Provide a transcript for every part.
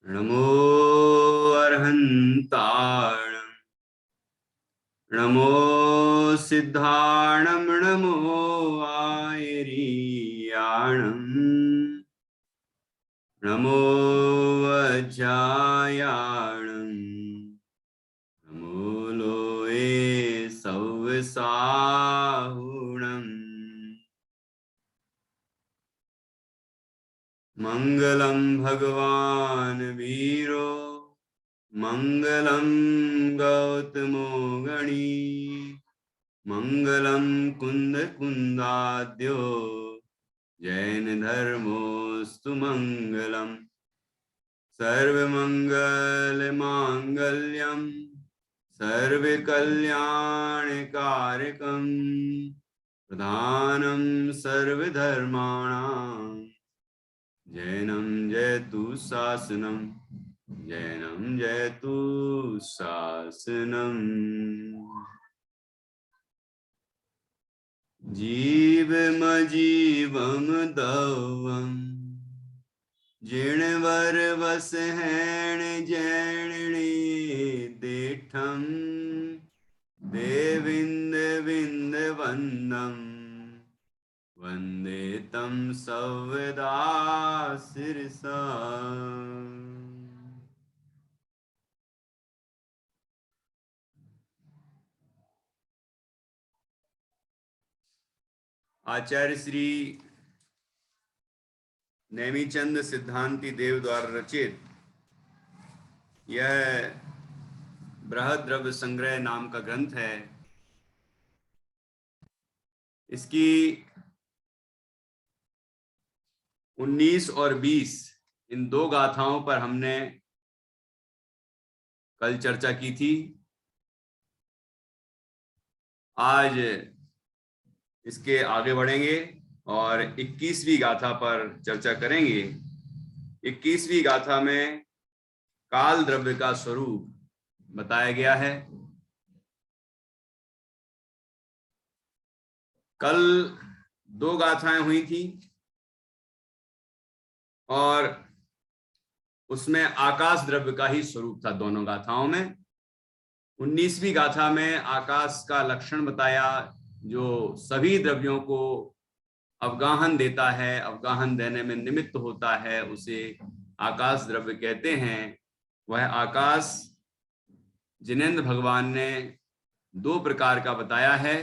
नमो अर्हन्ताणं नमो सिद्धाणं नमो आयरीयाणं नमो वज्रायाणं नमो लोये सव्साहुणम् मंगलम भगवान वीरो मंगलम गौतमो गणी मंगलम कुंद कुंदाद्यो जैन धर्मोस्तु मंगलम सर्वमंगल मांगल्यम सर्वकल्याणकारकम प्रधानम सर्वधर्माणां जैनम जयतु शासनम जैनम जयतु शासनम। जीवमजीवम दवम जिणवर वसहैण जैणणे देठम देविंद विंद वंदम वंदे तम सवदा सिरसा। आचार्य श्री नेमीचंद सिद्धांती देव द्वारा रचित यह बृहद द्रव्य संग्रह नाम का ग्रंथ है। इसकी 19 और 20 इन दो गाथाओं पर हमने कल चर्चा की थी। आज इसके आगे बढ़ेंगे और 21वीं गाथा पर चर्चा करेंगे। 21वीं गाथा में काल द्रव्य का स्वरूप बताया गया है। कल 2 गाथाएं हुई थी और उसमें आकाश द्रव्य का ही स्वरूप था दोनों गाथाओं में। 19वीं गाथा में आकाश का लक्षण बताया जो सभी द्रव्यों को अवगाहन देता है, अवगाहन देने में निमित्त होता है, उसे आकाश द्रव्य कहते हैं। वह आकाश जिनेंद्र भगवान ने 2 प्रकार का बताया है,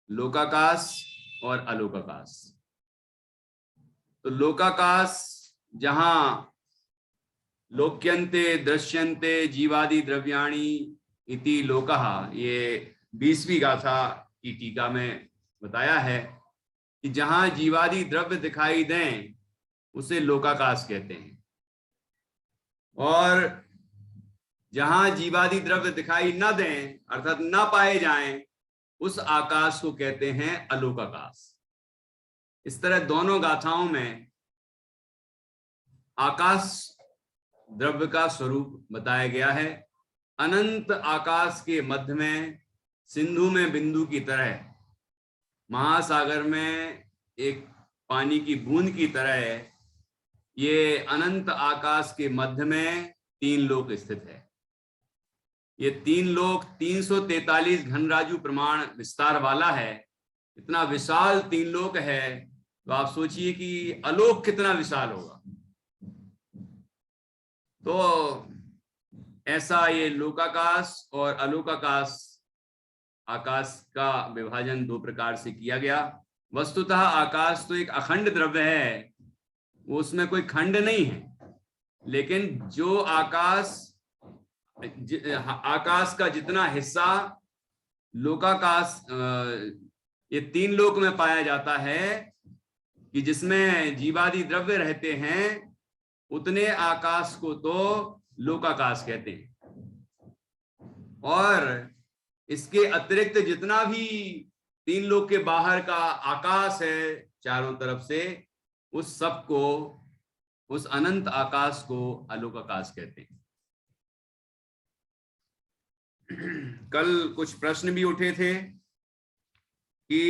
लोकाकाश और अलोकाकाश। तो लोकाकाश जहां लोक्यन्ते दृश्यन्ते जीवादि द्रव्याणि इति लोकः, ये 20वीं गाथा की टीका में बताया है कि जहां जीवादि द्रव्य दिखाई दें उसे लोकाकाश कहते हैं, और जहां जीवादि द्रव्य दिखाई न दें अर्थात न पाए जाएं उस आकाश को कहते हैं अलोकाकाश। इस तरह दोनों गाथाओं में आकाश द्रव्य का स्वरूप बताया गया है। अनंत आकाश के मध्य में सिंधु में बिंदु की तरह, महासागर में एक पानी की बूंद की तरह ये अनंत आकाश के मध्य में 3 लोक स्थित है। ये 3 लोक 343 घनराजु प्रमाण विस्तार वाला है। इतना विशाल 3 लोक है तो आप सोचिए कि अलोक कितना विशाल होगा। तो ऐसा ये लोकाकाश और अलोकाकाश आकाश का विभाजन 2 प्रकार से किया गया। वस्तुतः आकाश तो एक अखंड द्रव्य है, वो उसमें कोई खंड नहीं है, लेकिन जो आकाश का जितना हिस्सा लोकाकाश ये 3 लोक में पाया जाता है कि जिसमें जीवादि द्रव्य रहते हैं, उतने आकाश को तो लोकाकाश कहते हैं। और इसके अतिरिक्त जितना भी 3 लोक के बाहर का आकाश है चारों तरफ से, उस सब को, उस अनंत आकाश को अलोकाकाश कहते हैं। कल कुछ प्रश्न भी उठे थे कि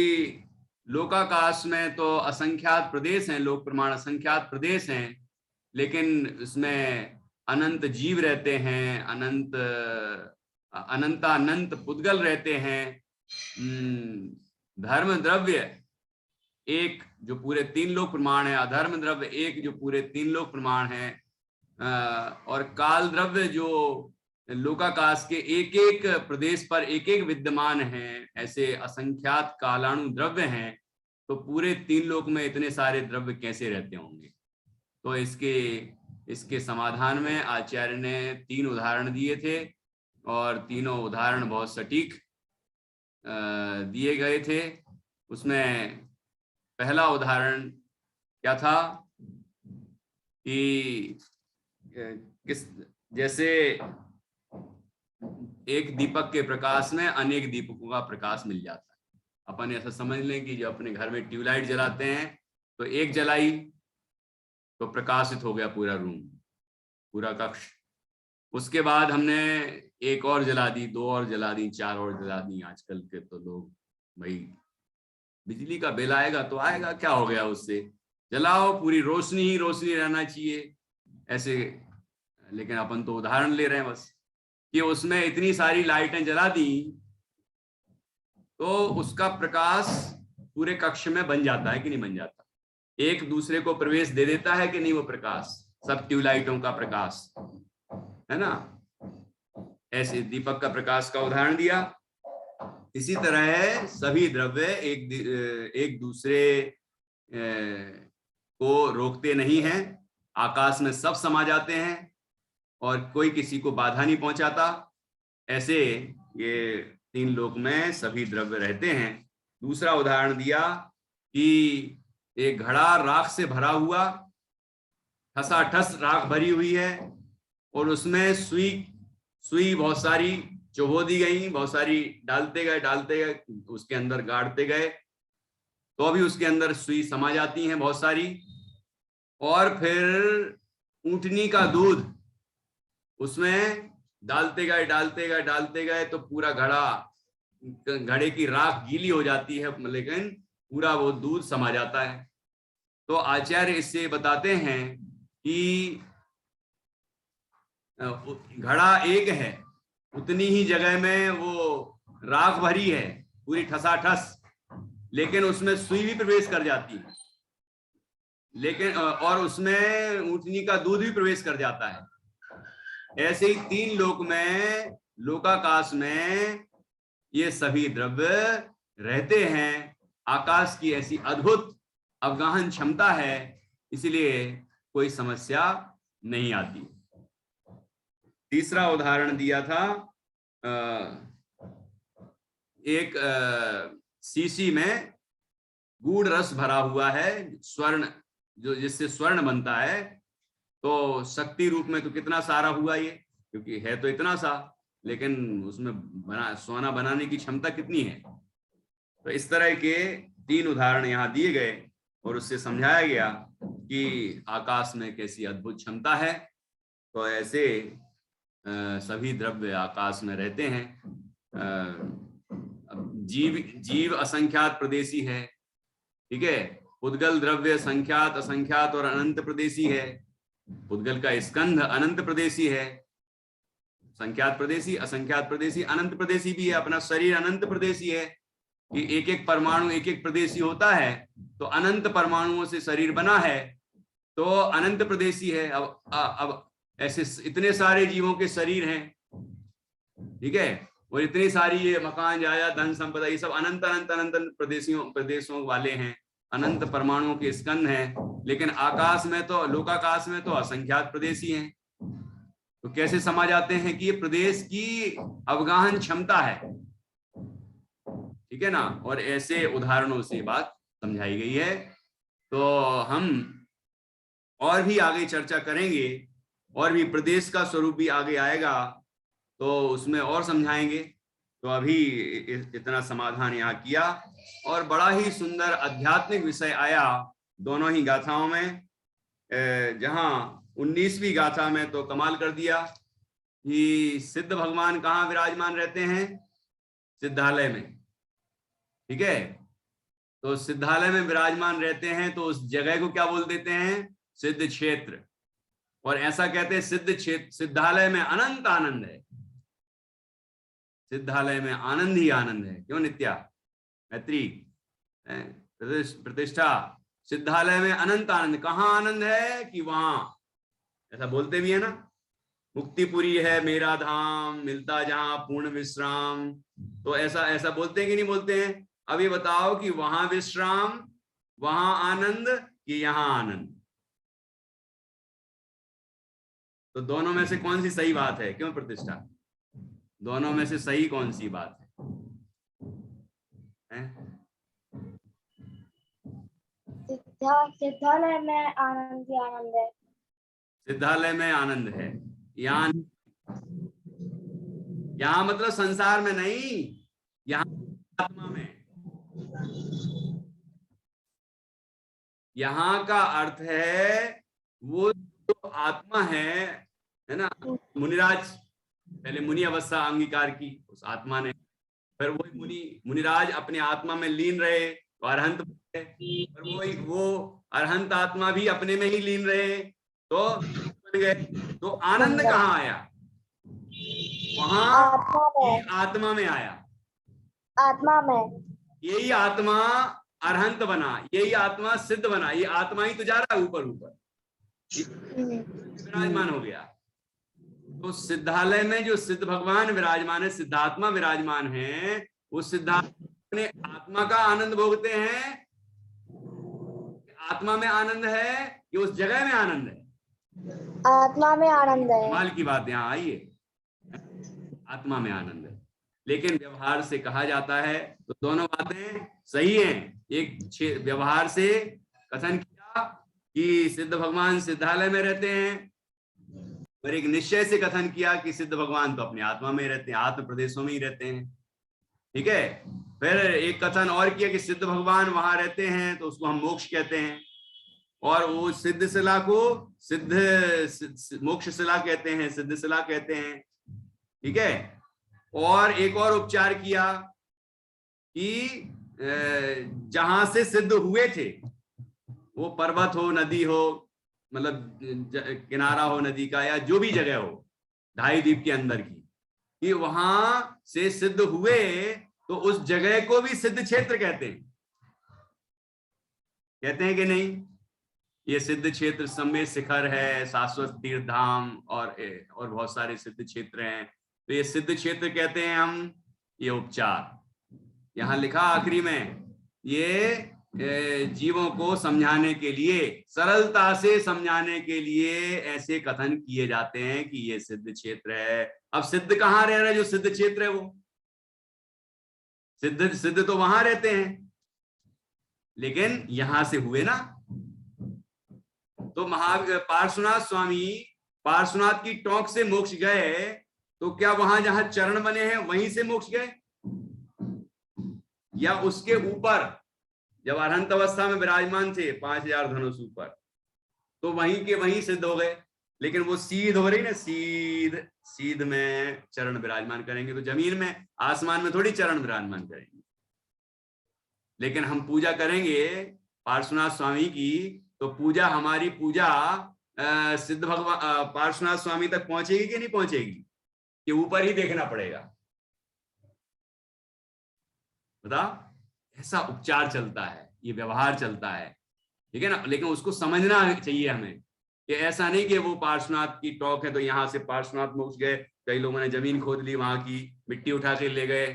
लोकाकाश में तो असंख्यात प्रदेश हैं, लोक प्रमाण असंख्यात प्रदेश हैं, लेकिन उसमें अनंत जीव रहते हैं, अनंत पुद्गल रहते हैं। धर्म द्रव्य एक जो पूरे 3 लोक प्रमाण है, अधर्म द्रव्य एक जो पूरे 3 लोक प्रमाण है, और काल द्रव्य जो लोकाकाश के एक एक प्रदेश पर एक एक विद्यमान हैं, ऐसे असंख्यात कालाणु द्रव्य हैं। तो पूरे 3 लोक में इतने सारे द्रव्य कैसे रहते होंगे? तो इसके समाधान में आचार्य ने 3 उदाहरण दिए थे, और तीनों उदाहरण बहुत सटीक दिए गए थे। उसमें पहला उदाहरण क्या था कि जैसे एक दीपक के प्रकाश में अनेक दीपकों का प्रकाश मिल जाता है। अपन ऐसा समझ लें कि जब अपने घर में ट्यूबलाइट जलाते हैं तो एक जलाई तो प्रकाशित हो गया पूरा रूम, पूरा कक्ष। उसके बाद हमने एक और जला दी, 2 और जला दी, 4 और जला दी। आजकल के तो लोग, भाई बिजली का बिल आएगा तो आएगा, क्या हो गया उससे, जलाओ, पूरी रोशनी ही रोशनी रहना चाहिए ऐसे। लेकिन अपन तो उदाहरण ले रहे हैं बस कि उसमें इतनी सारी लाइटें जला दी तो उसका प्रकाश पूरे कक्ष में बन जाता है कि नहीं बन जाता? एक दूसरे को प्रवेश दे देता है कि नहीं वो प्रकाश, सब ट्यूबलाइटों का प्रकाश, है ना? ऐसे दीपक का प्रकाश का उदाहरण दिया। इसी तरह सभी द्रव्य एक दूसरे को रोकते नहीं हैं, आकाश में सब समा जाते हैं और कोई किसी को बाधा नहीं पहुंचाता। ऐसे ये 3 लोक में सभी द्रव्य रहते हैं। दूसरा उदाहरण दिया कि एक घड़ा राख से भरा हुआ, ठसाठस राख भरी हुई है, और उसमें सुई बहुत सारी चुभो दी गई, बहुत सारी डालते गए, उसके अंदर गाड़ते गए तो अभी उसके अंदर सुई समा जाती हैं बहुत सारी। और फिर ऊंटनी का दूध उसमें डालते गए तो पूरा घड़े की राख गीली हो जाती है, लेकिन पूरा वो दूध समा जाता है। तो आचार्य इससे बताते हैं कि घड़ा एक है, उतनी ही जगह में वो राख भरी है पूरी ठसाठस, लेकिन उसमें सुई भी प्रवेश कर जाती है, लेकिन और उसमें ऊंटनी का दूध भी प्रवेश कर जाता है। ऐसे ही 3 लोक में, लोकाकाश में ये सभी द्रव्य रहते हैं। आकाश की ऐसी अद्भुत अवगाहन क्षमता है, इसलिए कोई समस्या नहीं आती। तीसरा उदाहरण दिया था, एक शीशी में गूढ़ रस भरा हुआ है, स्वर्ण, जो जिससे स्वर्ण बनता है। तो शक्ति रूप में तो कितना सारा हुआ ये, क्योंकि है तो इतना सा, लेकिन उसमें सोना बनाने की क्षमता कितनी है। तो इस तरह के 3 उदाहरण यहाँ दिए गए और उससे समझाया गया कि आकाश में कैसी अद्भुत क्षमता है। तो ऐसे सभी द्रव्य आकाश में रहते हैं। जीव असंख्यात प्रदेशी है, ठीक है। पुद्गल द्रव्य संख्यात, असंख्यात और अनंत प्रदेशी है। पुद्गल का स्कंध अनंत प्रदेशी है, संख्यात प्रदेशी, असंख्यात प्रदेशी, अनंत प्रदेशी भी है। अपना शरीर अनंत प्रदेशी है कि एक एक परमाणु एक एक प्रदेशी होता है, तो अनंत परमाणुओं से शरीर बना है, तो अनंत प्रदेशी है। अब ऐसे इतने सारे जीवों के शरीर हैं, ठीक है, और इतनी सारी ये मकान, जायदाद, धन संपदा, ये सब अनंत अनंत अनंत प्रदेशों वाले हैं, अनंत परमाणुओं के स्कंध हैं। लेकिन आकाश में तो, लोकाकाश में तो असंख्यात प्रदेशी हैं। तो कैसे समझ आते हैं कि ये प्रदेश की अवगाहन क्षमता है, ठीक है ना। और ऐसे उदाहरणों से बात समझाई गई है। तो हम और भी आगे चर्चा करेंगे, और भी प्रदेश का स्वरूप भी आगे आएगा, तो उसमें और समझाएंगे। तो अभी इतना समाधान यहाँ किया, और बड़ा ही सुंदर आध्यात्मिक विषय आया दोनों ही गाथाओं में। जहां 19वीं गाथा में तो कमाल कर दिया कि सिद्ध भगवान कहाँ विराजमान रहते हैं? सिद्धालय में, ठीक है। तो सिद्धालय में विराजमान रहते हैं, तो उस जगह को क्या बोल देते हैं? सिद्ध क्षेत्र। और ऐसा कहते हैं सिद्ध क्षेत्र, सिद्धालय में अनंत आनंद है, सिद्धालय में आनंद ही आनंद है। क्यों नित्या मैत्री प्रतिष्ठा, सिद्धालय में अनंत आनंद। कहाँ आनंद है कि वहां, ऐसा बोलते भी है ना, मुक्तिपुरी है मेरा धाम, मिलता जहां पूर्ण विश्राम। तो ऐसा ऐसा बोलते हैं कि नहीं बोलते हैं? अब ये बताओ कि वहां विश्राम, वहां आनंद कि यहां आनंद? तो दोनों में से कौन सी सही बात है? क्यों प्रतिष्ठा, दोनों में से सही कौन सी बात है? सिद्धालय में आनंद ही आनंद है। सिद्धालय में आनंद है, यहाँ यहाँ मतलब संसार में नहीं, यहाँ आत्मा में। यहाँ का अर्थ है वो जो आत्मा है ना। मुनिराज पहले मुनि अवस्था अंगीकार की उस आत्मा ने, फिर वही मुनिराज अपने आत्मा में लीन रहे तो अरहंत बने, और वो अरहंत आत्मा भी अपने में ही लीन रहे तो बन गए। तो आनंद कहाँ आया? वहां आत्मा में आया, आत्मा में। यही आत्मा अरहंत बना, यही आत्मा सिद्ध बना, ये आत्मा ही तो जा रहा है ऊपर ऊपर, विराजमान हो गया। तो सिद्धालय में जो सिद्ध भगवान विराजमान है, सिद्धात्मा विराजमान है, वो सिद्धात्मा अपने आत्मा का आनंद भोगते हैं। आत्मा में आनंद है कि उस जगह में आनंद है? आत्मा में आनंद है। कमाल की बात यहाँ आई है, आत्मा में आनंद है। लेकिन व्यवहार से कहा जाता है तो दोनों बातें सही हैं। एक व्यवहार से कथन किया कि सिद्ध भगवान सिद्धालय में रहते हैं, और एक निश्चय से कथन किया कि सिद्ध भगवान तो अपने आत्मा में रहते हैं, आत्म प्रदेशों में ही रहते हैं। ठीक है। फिर एक कथन और किया कि सिद्ध भगवान वहां रहते हैं तो उसको हम मोक्ष कहते हैं, और वो सिद्ध शिला को सिद्ध मोक्ष शिला कहते हैं, सिद्ध शिला कहते हैं। ठीक है। और एक और उपचार किया कि जहां से सिद्ध हुए थे, वो पर्वत हो, नदी हो, मतलब किनारा हो नदी का, या जो भी जगह हो ढाई द्वीप के अंदर की, कि वहां से सिद्ध हुए तो उस जगह को भी सिद्ध क्षेत्र कहते हैं। कहते हैं कि नहीं? ये सिद्ध क्षेत्र समय शिखर है, शाश्वत तीर्थ धाम, और बहुत सारे सिद्ध क्षेत्र हैं, तो ये सिद्ध क्षेत्र कहते हैं हम। ये उपचार यहां लिखा आखिरी में, ये जीवों को समझाने के लिए, सरलता से समझाने के लिए ऐसे कथन किए जाते हैं कि ये सिद्ध क्षेत्र है। अब सिद्ध कहाँ रह रहा है? जो सिद्ध क्षेत्र है वो सिद्ध तो वहां रहते हैं, लेकिन यहां से हुए ना। तो पार्श्वनाथ स्वामी पार्श्वनाथ की टोंक से मोक्ष गए, तो क्या वहां जहां चरण बने हैं वहीं से मोक्ष गए, या उसके ऊपर जब अरहंत अवस्था में विराजमान थे 5000 धनुष ऊपर, तो वहीं के वहीं सिद्ध हो गए? लेकिन वो सीध हो रही ना, सीध में चरण विराजमान करेंगे, तो जमीन में आसमान में थोड़ी चरण विराजमान करेंगे। लेकिन हम पूजा करेंगे पार्श्वनाथ स्वामी की, तो पूजा, हमारी पूजा सिद्ध भगवान पार्श्वनाथ स्वामी तक पहुंचेगी कि नहीं पहुंचेगी? कि ऊपर ही देखना पड़ेगा? बताओ। ऐसा उपचार चलता है, ये व्यवहार चलता है, ठीक है ना। लेकिन उसको समझना चाहिए हमें कि ऐसा नहीं कि वो पार्श्वनाथ की टॉक है तो यहाँ से पार्श्वनाथ मोक्ष गए। कई लोगों ने जमीन खोद ली, वहां की मिट्टी उठा के ले गए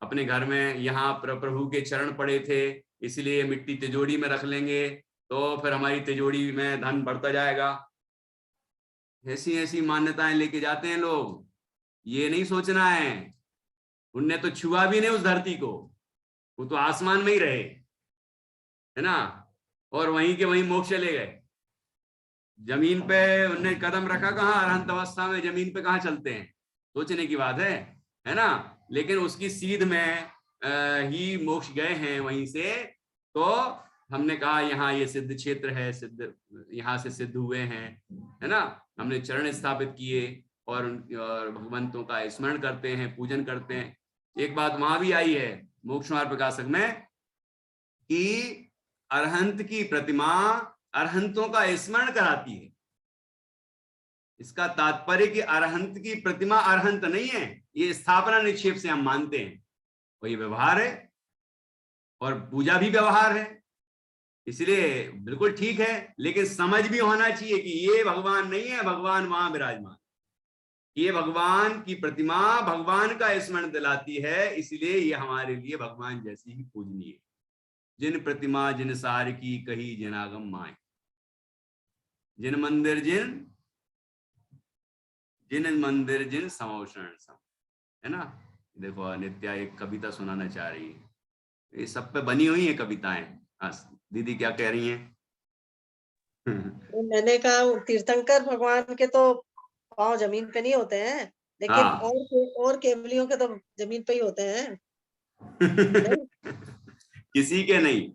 अपने घर में, यहाँ प्रभु के चरण पड़े थे इसलिए मिट्टी तिजोरी में रख लेंगे तो फिर हमारी तिजोरी में धन बढ़ता जाएगा। ऐसी ऐसी मान्यताएं लेके जाते हैं लोग। ये नहीं सोचना है, उनने तो छुआ भी नहीं उस धरती को, वो तो आसमान में ही रहे, है ना, और वहीं के वहीं मोक्ष चले गए। जमीन पे उनने कदम रखा कहाँ? अरहंत अवस्था में जमीन पे कहाँ चलते हैं? सोचने की बात है ना। लेकिन उसकी सीध में ही मोक्ष गए हैं वहीं से। तो हमने कहा यहाँ ये सिद्ध क्षेत्र है, सिद्ध यहाँ से सिद्ध हुए हैं, है ना। हमने चरण स्थापित किए और भगवंतों का स्मरण करते हैं, पूजन करते हैं। एक बात वहां भी आई है मोक्ष मार्ग प्रकाशक में कि अरहंत की प्रतिमा अरहंतों का स्मरण कराती है। इसका तात्पर्य कि अरहंत की प्रतिमा अरहंत नहीं है, ये स्थापना निक्षेप से हम मानते हैं, और ये व्यवहार है और पूजा भी व्यवहार है, इसलिए बिल्कुल ठीक है। लेकिन समझ भी होना चाहिए कि ये भगवान नहीं है, भगवान वहां विराजमान, ये भगवान की प्रतिमा भगवान का स्मरण दिलाती है, इसलिए ये हमारे लिए भगवान जैसी ही पूजनीय है। जिन प्रतिमा जिन सार की कही जिनागम माए, जिन मंदिर जिन समोषण सम, है ना। देखो नित्या एक कविता सुनाना चाह रही है, ये सब पे बनी हुई है कविताएं। हाँ दीदी क्या कह रही हैं? मैंने कहा तीर्थंकर भगवान के तो पाँव जमीन पे नहीं होते हैं, लेकिन हाँ। और केवलियों के तो जमीन पे ही होते हैं। किसी के नहीं,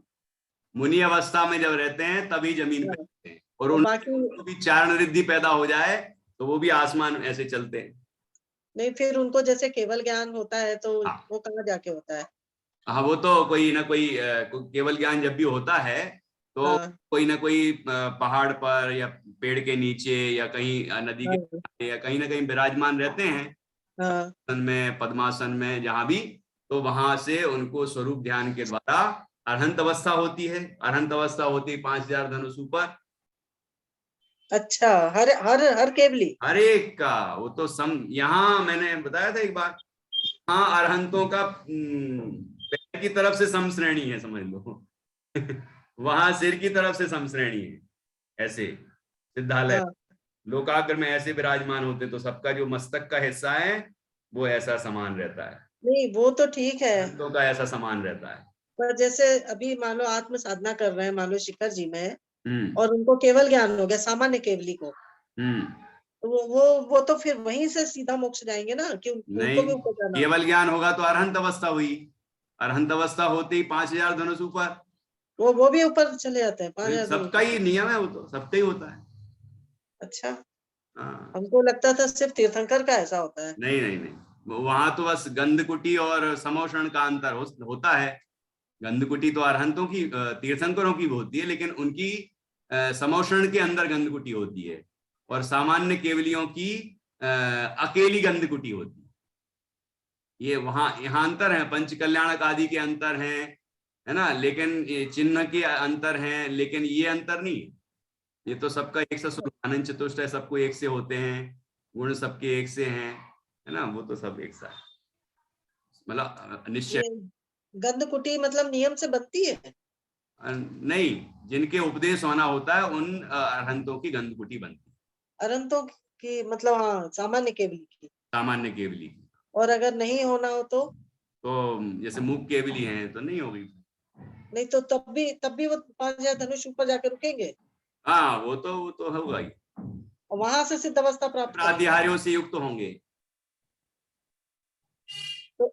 मुनि अवस्था में जब रहते हैं तभी जमीन पे रहते हैं, और उनको भी चारण रिद्धि पैदा हो जाए तो वो भी आसमान ऐसे चलते हैं। नहीं, फिर उनको जैसे केवल ज्ञान होता है तो हाँ। वो कहाँ जाके होता है? हाँ वो तो कोई ना कोई केवल ज्ञान जब भी होता है तो हाँ, कोई ना कोई पहाड़ पर या पेड़ के नीचे या कहीं नदी के हाँ, किनारे या कहीं ना कहीं विराजमान रहते हैं, हाँ। में पद्मासन में जहां भी, तो वहां से उनको स्वरूप ध्यान के द्वारा अरहंत अवस्था होती है। अरहंत अवस्था होती है 5000 धनुष ऊपर। अच्छा, हर हर हर केवली हर एक का वो तो यहाँ मैंने बताया था एक बार, हाँ अरहंतों का पैर की तरफ से समश्रेणी है, समझ लो। वहां सिर की तरफ से समश्रेणी है, ऐसे सिद्धालय हाँ। लोकाग्र में ऐसे विराजमान होते, तो सबका जो मस्तक का हिस्सा है वो ऐसा समान रहता है, नहीं, वो तो ठीक है, अरहंतों का ऐसा समान रहता है। पर जैसे अभी मान लो आत्म साधना कर रहे हैं, मान लो शिखर जी में, हम्म और उनको केवल ज्ञान हो गया, सामान्य केवली को, हम्म तो वो तो फिर वहीं से सीधा मोक्ष जाएंगे ना, कि नहीं, उनको भी ऊपर जाना। केवल ज्ञान होगा तो अरहंत अवस्था हुई, अरहंत अवस्था होते ही 5000 धनुष ऊपर, वो भी ऊपर चले जाते हैं 5000 सबका ही नियम है, वो तो सबका ही होता है। अच्छा, हाँ। हमको लगता था सिर्फ तीर्थंकर का ऐसा होता है। नहीं नहीं नहीं, वहां तो बस गंधकुटी और समोषण का अंतर होता है। गंधकुटी तो अरहंतों की तीर्थंकरों की होती है, लेकिन उनकी समोषण के अंदर गंधकुटी होती है, और सामान्य केवलियों की अकेली गंधकुटी होती है। ये वहां यहाँ अंतर है, पंच कल्याणक आदि के अंतर हैं, है ना, लेकिन ये चिन्ह के अंतर हैं, लेकिन ये अंतर नहीं है। ये तो सबका एक सा स्वरूप, अनंत चतुष्ट है, सबको एक से होते हैं, गुण सबके एक से हैं, है ना, वो तो सब एक सा है, मतलब निश्चय। ये गंध कुटी मतलब नियम से बनती है? नहीं, जिनके उपदेश होना होता है उन अरहंतों की गंधकुटी बनती है, अरहंतों की मतलब, हाँ, सामान्य केवली की। सामान्य केवली की। और अगर नहीं होना हो तो जैसे मूक केवली हैं तो नहीं होगी। नहीं, तो तब भी वो 5000 धनुष ऊपर जाके रुकेंगे, हाँ वो तो होगा ही, और वहां से सिद्ध अवस्था प्राप्त करेंगे। प्रातिहार्यों से युक्त होंगे। तो,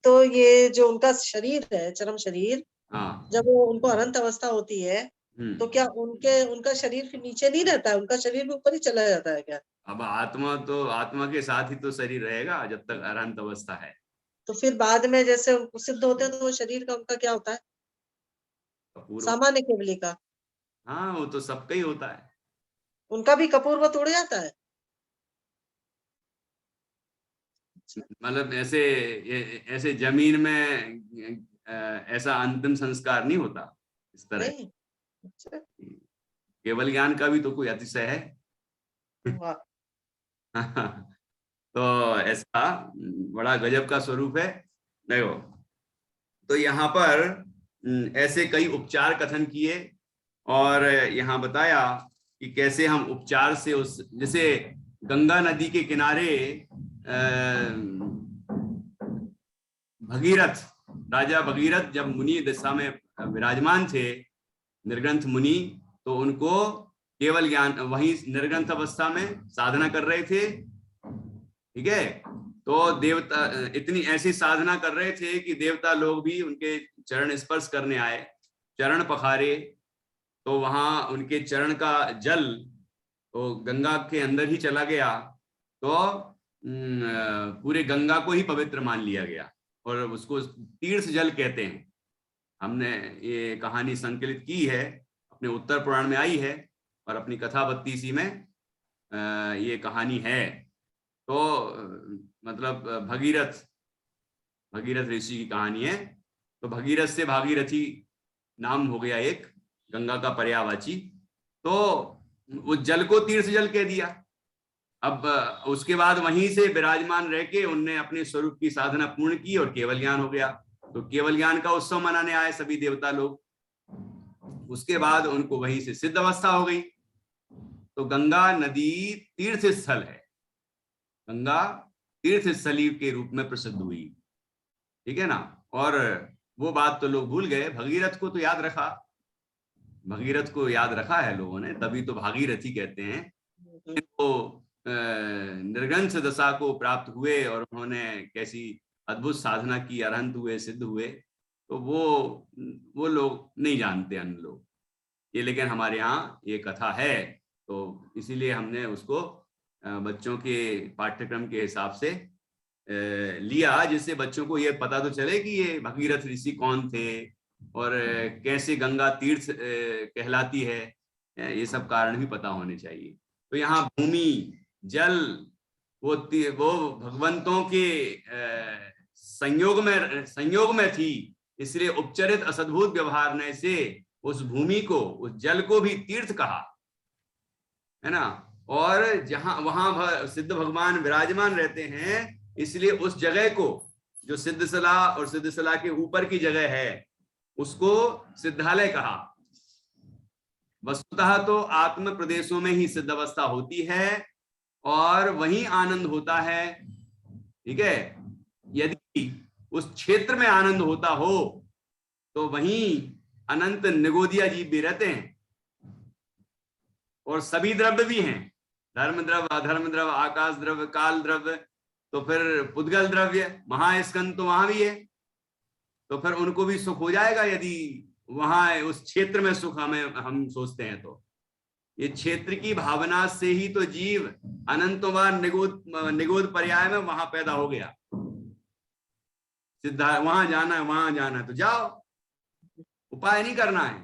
तो ये जो उनका शरीर है, चरम शरीर, हाँ। जब वो उनको अनंत अवस्था होती है, तो क्या हम्म। उनका शरीर फिर नीचे नहीं रहता है? उनका शरीर भी ऊपर ही चला जाता है क्या? अब आत्मा के साथ ही तो शरीर रहेगा जब तक अरहंत अवस्था है। तो फिर बाद में जैसे उनको सिद्ध होते हैं, तो वो शरीर का उनका क्या होता है, कपूर, सामान्य केवली का? हाँ वो तो सबका ही होता है। उनका भी कपूर्वत उड़ जाता है? मतलब ऐसे जमीन में ऐसा अंतिम संस्कार नहीं होता इस तरह। नहीं, अच्छा, केवल ज्ञान का भी तो कोई अतिशय है। वाह। तो ऐसा बड़ा गजब का स्वरूप है। देखो, तो यहाँ पर ऐसे कई उपचार कथन किए, और यहाँ बताया कि कैसे हम उपचार से उस, जैसे गंगा नदी के किनारे भगीरथ, राजा भगीरथ जब मुनि दशा में विराजमान थे, निर्ग्रंथ मुनि, तो उनको केवल ज्ञान वही निर्ग्रंथ अवस्था में साधना कर रहे थे, ठीक है। तो देवता इतनी ऐसी साधना कर रहे थे कि देवता लोग भी उनके चरण स्पर्श करने आए, चरण पखारे, तो वहां उनके चरण का जल तो गंगा के अंदर ही चला गया, तो पूरे गंगा को ही पवित्र मान लिया गया, और उसको तीर्थ जल कहते हैं। हमने ये कहानी संकलित की है, अपने उत्तर पुराण में आई है, और अपनी कथा 32 में ये कहानी है। तो मतलब भगीरथ ऋषि की कहानी है। तो भगीरथ से भागीरथी नाम हो गया एक, गंगा का पर्यायवाची। तो उस जल को तीर्थ जल कह दिया। अब उसके बाद वहीं से विराजमान रह के उनने अपने स्वरूप की साधना पूर्ण की और केवल ज्ञान हो गया। तो केवल ज्ञान का उत्सव मनाने आए सभी देवता लोग। उसके बाद उनको वहीं से सिद्ध अवस्था हो गई। तो गंगा नदी तीर्थ स्थल है, गंगा तीर्थ स्थली के रूप में प्रसिद्ध हुई। ठीक है ना। और वो बात तो लोग भूल गए, भगीरथ को तो याद रखा, भगीरथ को याद रखा है लोगों ने, तभी तो भागीरथी कहते हैं। तो निर्गंश दशा को प्राप्त हुए और उन्होंने कैसी अद्भुत साधना की, अरहंत हुए, सिद्ध हुए। तो वो लोग नहीं जानते अन्य लोग ये, लेकिन हमारे यहाँ ये कथा है। तो इसीलिए हमने उसको बच्चों के पाठ्यक्रम के हिसाब से लिया, जिससे बच्चों को ये पता तो चले कि ये भगीरथ ऋषि कौन थे और कैसे गंगा तीर्थ कहलाती है। ये सब कारण भी पता होने चाहिए। तो यहाँ भूमि, जल, वो भगवंतों के संयोग में थी, इसलिए उपचरित असद्भुत व्यवहार ने से उस भूमि को, उस जल को भी तीर्थ कहा, है ना। और जहां वहां सिद्ध भगवान विराजमान रहते हैं, इसलिए उस जगह को, जो सिद्धसला और सिद्धसला के ऊपर की जगह है, उसको सिद्धालय कहा। वस्तुतः तो आत्म प्रदेशों में ही सिद्ध अवस्था होती है और वहीं आनंद होता है। ठीक है। यदि उस क्षेत्र में आनंद होता हो तो वहीं अनंत निगोदिया जीव भी रहते हैं और सभी द्रव्य भी हैं, धर्म द्रव्य, अधर्म द्रव्य, आकाश द्रव्य, काल द्रव्य, तो फिर पुद्गल द्रव्य, महास्कंद तो वहां भी है। तो फिर उनको भी सुख हो जाएगा यदि वहां उस क्षेत्र में सुख हम सोचते हैं। तो ये क्षेत्र की भावना से ही तो जीव अनंतवार निगोद पर्याय में वहां पैदा हो गया। सिद्धा वहां जाना है तो जाओ, उपाय नहीं करना है,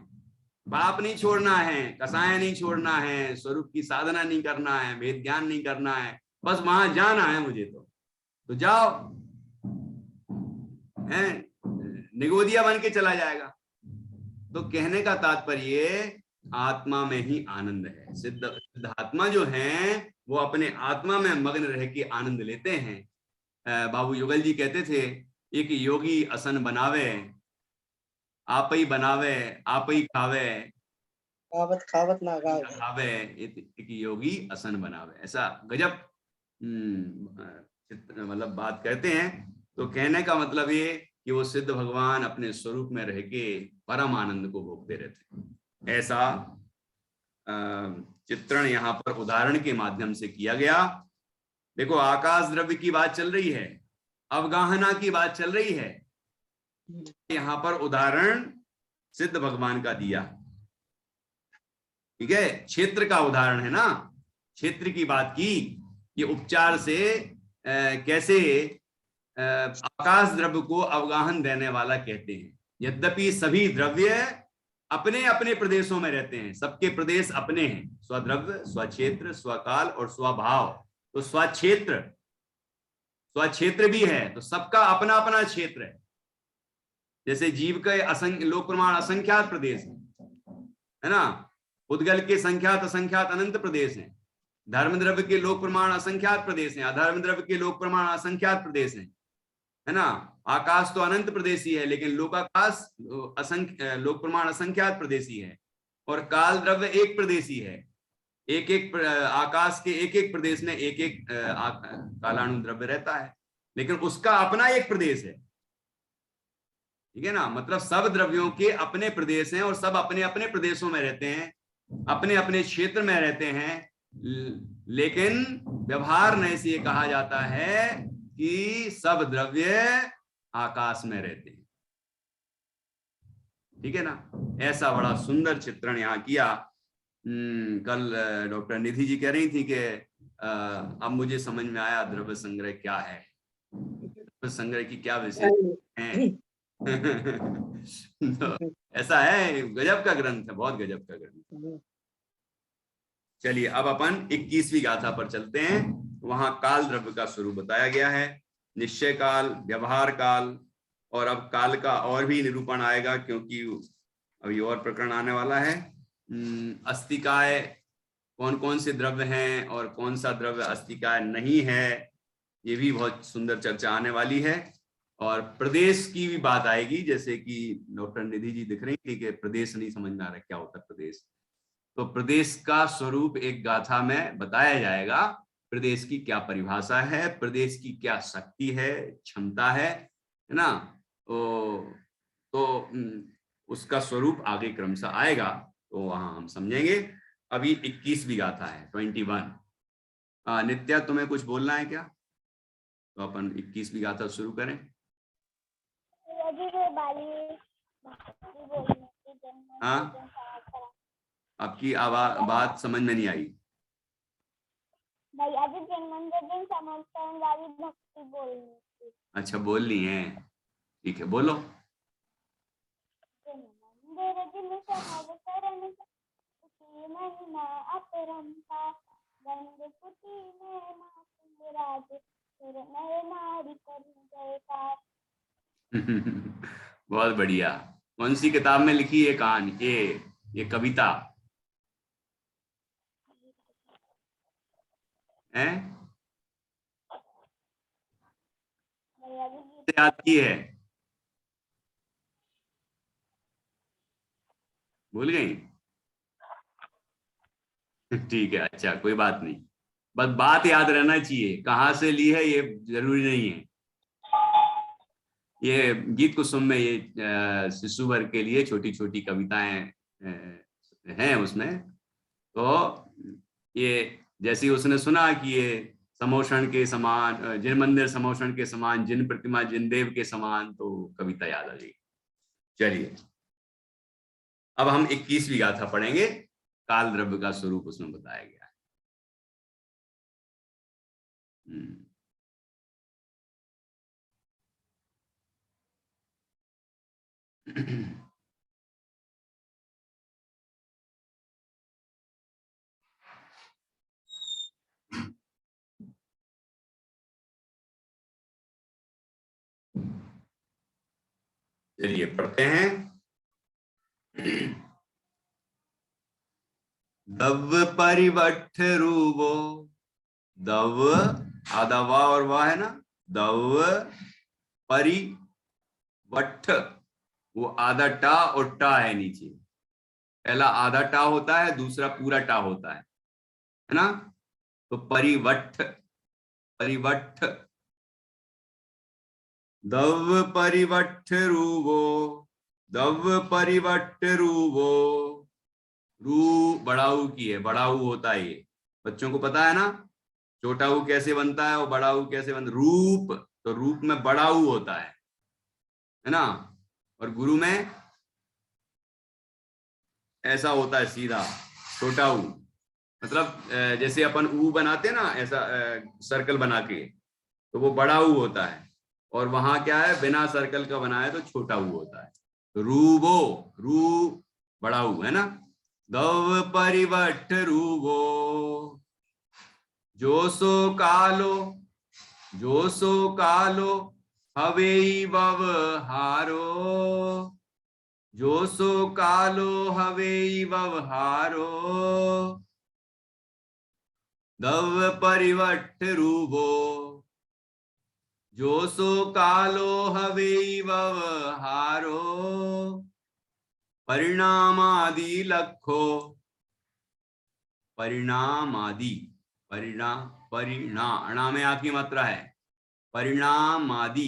पाप नहीं छोड़ना है, कसाय नहीं छोड़ना है, स्वरूप की साधना नहीं करना है, वेद ज्ञान नहीं करना है, बस वहां जाना है मुझे तो जाओ, है निगोदिया बन के चला जाएगा। तो कहने का तात्पर्य आत्मा में ही आनंद है। सिद्ध आत्मा जो है वो अपने आत्मा में मग्न रह के आनंद लेते हैं। बाबू युगल जी कहते थे, एक योगी असन बनावे, आप ही बनावे, आप ही खावे, खावत खावत ना खावे, एक योगी असन बनावे। ऐसा गजब मतलब बात कहते हैं। तो कहने का मतलब ये कि वो सिद्ध भगवान अपने स्वरूप में रह के परम आनंद को भोगते रहते। ऐसा चित्रण यहाँ पर उदाहरण के माध्यम से किया गया। देखो, आकाश द्रव्य की बात चल रही है, अवगाहना की बात चल रही है, यहाँ पर उदाहरण सिद्ध भगवान का दिया। ठीक है, क्षेत्र का उदाहरण है ना, क्षेत्र की बात की कि उपचार से कैसे आकाश द्रव्य को अवगाहन देने वाला कहते हैं। यद्यपि सभी द्रव्य अपने अपने प्रदेशों में रहते हैं, सबके प्रदेश अपने हैं, स्वद्रव्य, स्वक्षेत्र, स्वकाल और स्वभाव। तो स्वक्षेत्र भी है, तो सबका अपना अपना क्षेत्र है। जैसे जीव के लोक प्रमाण असंख्यात प्रदेश है ना, उद्गल के संख्यात असंख्यात अनंत प्रदेश हैं, धर्म द्रव्य के लोक प्रमाण असंख्यात प्रदेश हैं, अधर्म द्रव्य के लोक प्रमाण असंख्यात प्रदेश हैं, है ना। आकाश तो अनंत प्रदेशी है, लेकिन लोकाकाश लोक प्रमाण असंख्यात प्रदेशी है, और काल द्रव्य एक प्रदेशी है। एक एक आकाश के एक एक प्रदेश में एक एक कालाणु द्रव्य रहता है, लेकिन उसका अपना एक प्रदेश है। ठीक है ना, मतलब सब द्रव्यों के अपने प्रदेश हैं और सब अपने अपने प्रदेशों में रहते हैं, अपने अपने क्षेत्र में रहते हैं। लेकिन व्यवहार में से कहा जाता है कि सब द्रव्य आकाश में रहते हैं। ठीक है ना, ऐसा बड़ा सुंदर चित्रण यहाँ किया। कल डॉक्टर निधि जी कह रही थी कि अब मुझे समझ में आया द्रव्य संग्रह क्या है, द्रव्य संग्रह की क्या विशेषता है। तो ऐसा है, गजब का ग्रंथ है, बहुत गजब का ग्रंथ। चलिए अब अपन 21वीं गाथा पर चलते हैं। वहां काल द्रव्य का स्वरूप बताया गया है, निश्चय काल, व्यवहार काल, और अब काल का और भी निरूपण आएगा क्योंकि अभी और प्रकरण आने वाला है। अस्तिकाय कौन कौन से द्रव्य हैं और कौन सा द्रव्य अस्तिकाय नहीं है, ये भी बहुत सुंदर चर्चा आने वाली है। और प्रदेश की भी बात आएगी, जैसे कि डॉक्टर निधि जी दिख रही थी कि प्रदेश नहीं समझ में आ रहा क्या होता है प्रदेश, तो प्रदेश का स्वरूप एक गाथा में बताया जाएगा। प्रदेश की क्या परिभाषा है, प्रदेश की क्या शक्ति है, क्षमता है ना। तो उसका स्वरूप आगे क्रमशः आएगा, तो वहां हम समझेंगे। अभी 21वीं गाथा है 21। नित्या तुम्हें कुछ बोलना है क्या? तो अपन 21वीं गाथा शुरू करें। हाँ, आपकी आवाज बात समझ में नहीं आई। भैया जी जन्मंदिर दिन समर्पण वाली भक्ति बोलनी थी। अच्छा बोलनी है, ठीक है बोलो। जन्मंदिर दिन समर्पण महिमा अपरंपार, गंग कुटी में मां सिंहराज, फिर नर नारी करुण जयकार। बहुत बढ़िया। कौन सी किताब में लिखी है कहानी, ये कविता है? याद की है? भूल गई? ठीक है, अच्छा कोई बात नहीं, बस बात याद रहना चाहिए, कहाँ से ली है ये जरूरी नहीं है। ये गीत कुसुम में ये शिशु वर्ग के लिए छोटी छोटी कविताएं हैं उसमें। तो ये जैसे उसने सुना कि ये समोषण के समान, जिन मंदिर समोषण के समान, जिन प्रतिमा जिन देव के समान, तो कविता याद आ गई। चलिए अब हम 21वीं गाथा पढ़ेंगे। काल द्रव्य का स्वरूप उसमें बताया गया है। चलिए पढ़ते हैं। दव परिवठ रूबो, दव आधा वाह और वाह है ना, दव परिवठ, वो आधा टा और टा है नीचे, पहला आधा टा होता है, दूसरा पूरा टा होता है ना। तो परिवठ, परिवठ, दव परिवठ रूबो, दव परिवठ रूबो, रू बड़ाऊ की है, बड़ाऊ होता है ये, बच्चों को पता है ना, छोटा ऊ कैसे बनता है और बड़ा ऊ कैसे बनता है। रूप, तो रूप में बड़ा ऊ होता है ना, और गुरु में ऐसा होता है सीधा छोटा ऊ, मतलब जैसे अपन ऊ बनाते हैं ना ऐसा सर्कल बना के, तो वो बड़ा ऊ होता है, और वहां क्या है बिना सर्कल का बना है तो छोटा ऊ होता है। तो रूबो, रू बड़ा ऊ है ना। दव परिवठ रूबो, जो सो कालो, जो सो कालो हवेई व्यवहारो, जो सो कालो हवेई व्यवहारो, दव परिवठ रूबो, जो सो कालो हवेई व्यवहारो, परिणामादि लखो, परिणामादि, परिणा में आपकी मात्रा है, परिणामादि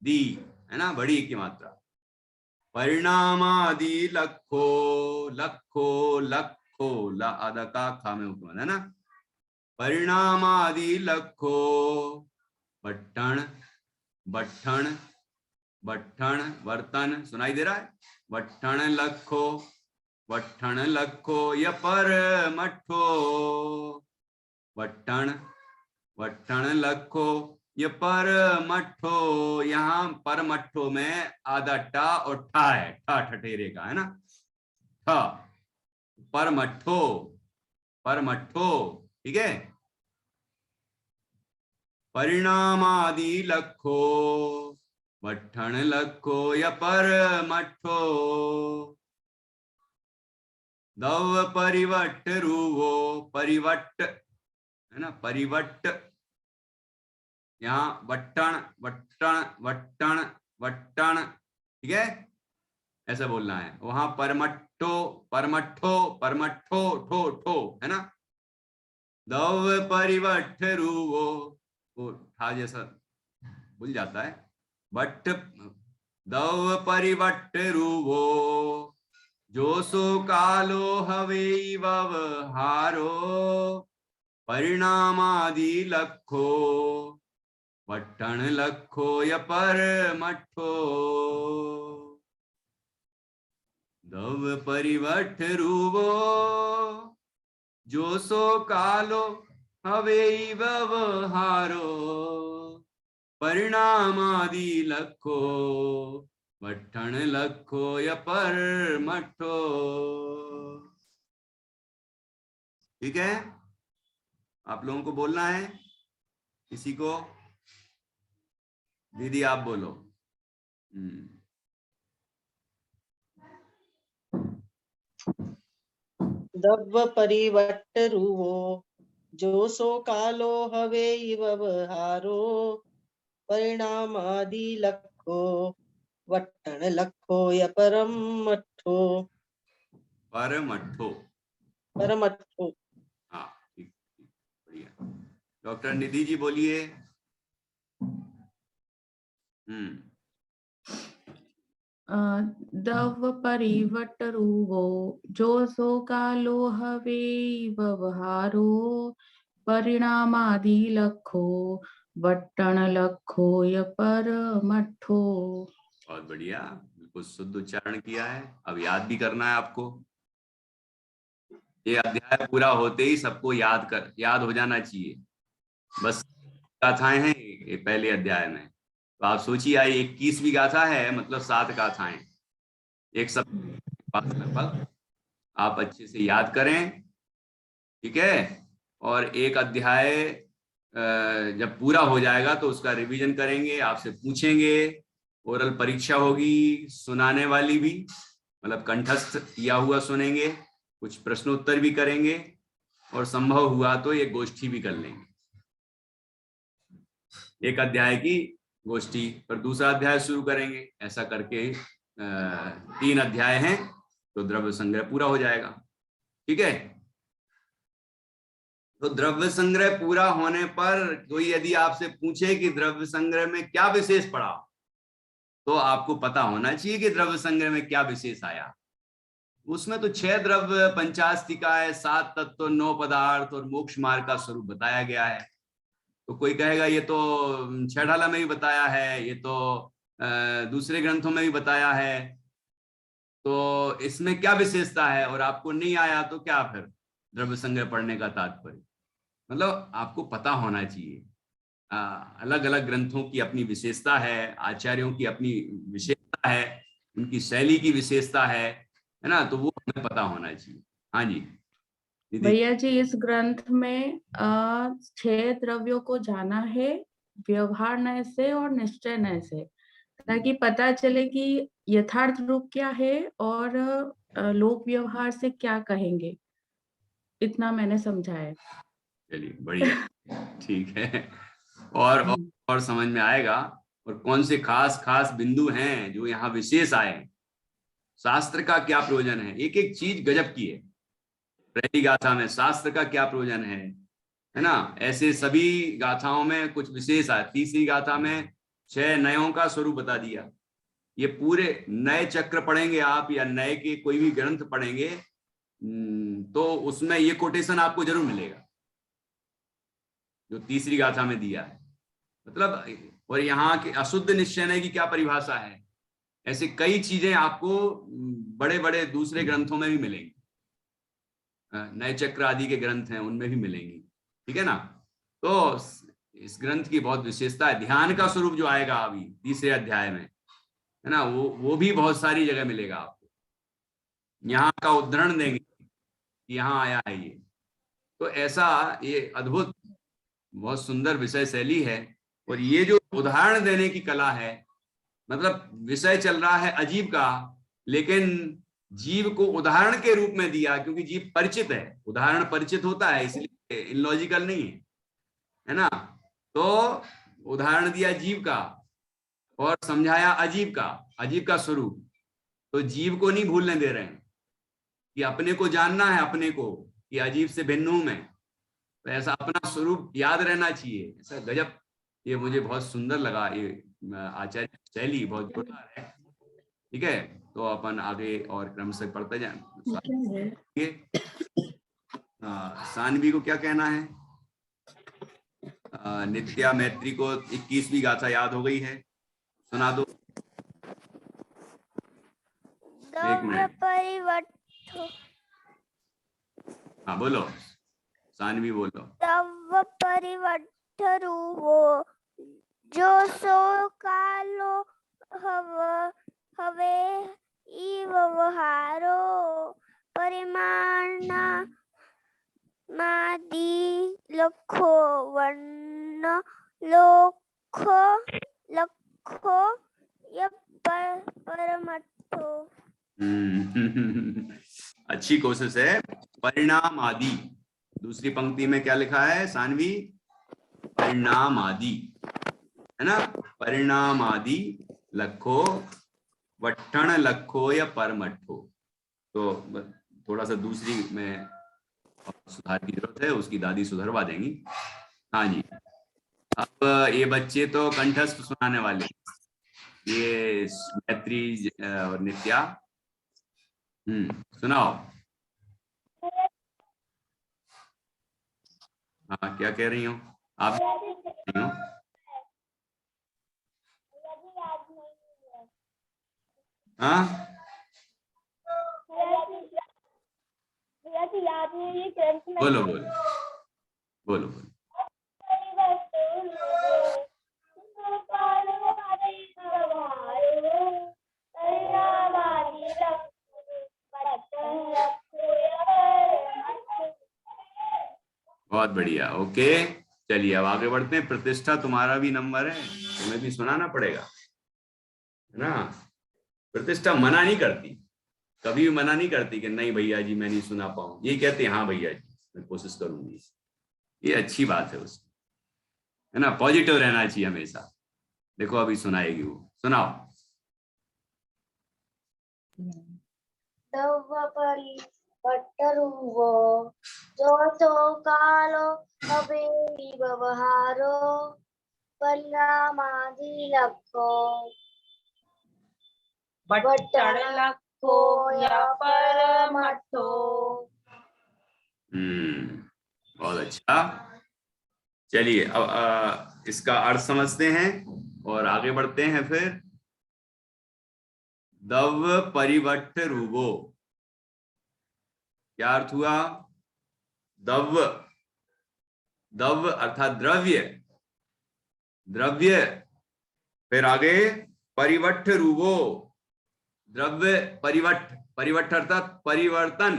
दी है ना, बड़ी की मात्रा, परिणामादि लखो, लखो लखो ला आधा का खा में उपमान है ना, परिणामादि लखो, बट्ठण, बट्ठण, बट्ठण वर्तन सुनाई दे रहा है, बट्ठण लखो, बट्ठण लखो य पर मठो, बट्ठण, बट्ठण लखो ये पर मठो, यहाँ पर मठो में आधा टा और ठा है, ठा ठठेरे का है ना, ठा पर मठो, परमठ्ठो, ठीक है। परिणामादि लखो वट्ठण लखो या परमठ्ठो, दव परिवट्ट रूवो, परिवट्ट है ना, परिवट्ट, यहाँ वट्टण वट्टण वट्टण वट्टण, ठीक है, ऐसा बोलना है। वहां परमट्ठो परमट्ठो परमट्ठो ठो ठो है ना। दव परिवट्ठ रूवो, वो ठा जैसा भूल जाता है, बट्ट दव परिवट्ट रूवो, जो सो कालो हवे व्यवहारो, परिणामादि लखो वट्टण लखो या परमट्ठो, दव परिवट्ठ रूवो, जो सो कालो हवे व्यवहारो, परिणामादि लखो वट्ठण लखो या परमट्ठो, ठीक है। आप लोगों को बोलना है, किसी को, दीदी आप बोलो। दव्व परिवट्ट रूवो, जो सो कालो हवे व्यवहारो, परिणामादि लखो वट्टण लखो या परमट्ठो, परमट्ठो, परमट्ठो। हाँ ठीक, बढ़िया। डॉक्टर निधि जी बोलिए। दव परिवट्ट रूवो, जो सो कालो हवे व्यवहारो, परिणामादि लखो वट्टण लखो या परमट्ठो। बहुत बढ़िया, बिल्कुल शुद्ध उच्चारण किया है। अब याद भी करना है आपको। ये अध्याय पूरा होते ही सबको याद हो जाना चाहिए। बस गाथाएं हैं ये पहले अध्याय में, तो आप सोचिए, आई 21वीं गाथा है, मतलब 7 गाथाएं एक सब पास लगभग। आप अच्छे से याद करें, ठीक है। और एक अध्याय जब पूरा हो जाएगा तो उसका रिवीजन करेंगे, आपसे पूछेंगे, ओरल परीक्षा होगी, सुनाने वाली भी, मतलब कंठस्थ किया हुआ सुनेंगे, कुछ प्रश्नोत्तर भी करेंगे, और संभव हुआ तो ये गोष्ठी भी कर लेंगे। एक अध्याय की गोष्ठी पर दूसरा अध्याय शुरू करेंगे, ऐसा करके 3 अध्याय हैं तो द्रव्य संग्रह पूरा हो जाएगा, ठीक है। तो द्रव्य संग्रह पूरा होने पर कोई यदि आपसे पूछे कि द्रव्य संग्रह में क्या विशेष पड़ा, तो आपको पता होना चाहिए कि द्रव्य संग्रह में क्या विशेष आया। उसमें तो 6 द्रव्य, 50 7 तत्व, 9 पदार्थ और मोक्ष मार्ग का स्वरूप बताया गया है। तो कोई कहेगा ये तो छेड़ाला में भी बताया है, ये तो दूसरे ग्रंथों में भी बताया है, तो इसमें क्या विशेषता है, और आपको नहीं आया तो क्या फिर द्रव्य संग्रह पढ़ने का तात्पर्य। मतलब आपको पता होना चाहिए, अलग अलग ग्रंथों की अपनी विशेषता है, आचार्यों की अपनी विशेषता है, उनकी शैली की विशेषता है ना, तो वो हमें पता होना चाहिए। हाँ जी भैया जी, इस ग्रंथ में 6 द्रव्यों को जाना है, व्यवहार नय से और निश्चय नय से, ताकि पता चले कि यथार्थ रूप क्या है और लोक व्यवहार से क्या कहेंगे। इतना मैंने समझा है। चलिए बढ़िया, ठीक है। और समझ में आएगा, और कौन से खास खास बिंदु हैं जो यहाँ विशेष आए, शास्त्र का क्या प्रयोजन है, एक एक चीज गजब की है। पहली गाथा में शास्त्र का क्या प्रयोजन है ना, ऐसे सभी गाथाओं में कुछ विशेष आए। तीसरी गाथा में 6 नयों का स्वरूप बता दिया। ये पूरे नए चक्र पढ़ेंगे आप, या नए के कोई भी ग्रंथ पढ़ेंगे, तो उसमें ये कोटेशन आपको जरूर मिलेगा जो तीसरी गाथा में दिया है। मतलब, और यहाँ के अशुद्ध निश्चय की क्या परिभाषा है, ऐसे कई चीजें आपको बड़े बड़े दूसरे ग्रंथों में भी मिलेंगी, नए चक्र आदि के ग्रंथ हैं उनमें भी मिलेंगी, ठीक है ना। तो इस ग्रंथ की बहुत विशेषता है। ध्यान का स्वरूप जो आएगा अभी तीसरे अध्याय में, है ना, वो भी बहुत सारी जगह मिलेगा आपको। यहाँ का उदाहरण देंगे कि यहाँ आया है ये, तो ऐसा ये अद्भुत बहुत सुंदर विषय शैली है। और ये जो उदाहरण देने की कला है, मतलब विषय चल रहा है अजीब का, लेकिन जीव को उदाहरण के रूप में दिया, क्योंकि जीव परिचित है, उदाहरण परिचित होता है, इसलिए इलॉजिकल नहीं है ना। तो उदाहरण दिया जीव का और समझाया अजीब का स्वरूप। तो जीव को नहीं भूलने दे रहे हैं कि अपने को जानना है, अपने को कि अजीब से भिन्न हूं मैं, तो ऐसा अपना स्वरूप याद रहना चाहिए। ऐसा गजब, ये मुझे बहुत सुंदर लगा, ये आचार्य शैली बहुत जोरदार है। ठीक है, तो अपन आगे और क्रम से पढ़ते जाएं। सानवी को क्या कहना है? नित्या मैत्री को 21वीं गाथा याद हो गई है, सुना दो। एक मिनट, हाँ बोलो, सानवी बोलो। द्रव्य परिवर्तरूपो जो सो कालो हवे ई व्यवहारो परिमाण मादी लखो वर्ण लखो या परमठो। अच्छी कोशिश है। परिणाम आदि, दूसरी पंक्ति में क्या लिखा है सानवी? परिणाम आदि, है ना। परिणाम आदि लखो वट्ठण लखो या परमठो। तो थोड़ा सा दूसरी में सुधार की जरूरत है, उसकी दादी सुधरवा देंगी। हाँ जी, अब ये बच्चे तो कंठस्थ सुनाने वाले, ये मैत्री और नित्या, सुनाओ। हाँ, क्या कह रही हो आप? हाँ, बोलो बोलो बोलो बोलो। बहुत बढ़िया, ओके। चलिए अब आगे बढ़ते हैं। प्रतिष्ठा, तुम्हारा भी नंबर है, तुम्हें भी सुनाना पड़ेगा, है ना। प्रतिष्ठा मना नहीं करती, कभी भी मना नहीं करती कि नहीं भैया जी मैं नहीं सुना पाऊं, ये कहते हैं हाँ भैया जी मैं कोशिश करूंगी। ये अच्छी बात है उसकी, है ना। पॉजिटिव रहना चाहिए हमेशा। देखो अभी सुनाएगी वो, सुनाओ। परिवर्तरूपो जो सो कालो हवे ई व्यवहारो परिणामादि लखो वट्ठण लखो या परमठो। बहुत अच्छा। चलिए अब इसका अर्थ समझते हैं और आगे बढ़ते हैं। फिर दव परिवट्ठ रूपो, क्या अर्थ हुआ? दव, दव अर्थात द्रव्य, द्रव्य। फिर आगे परिवट्ठ रूपो, द्रव्य परिवट्ठ, परिवट्ठ अर्थात परिवर्तन,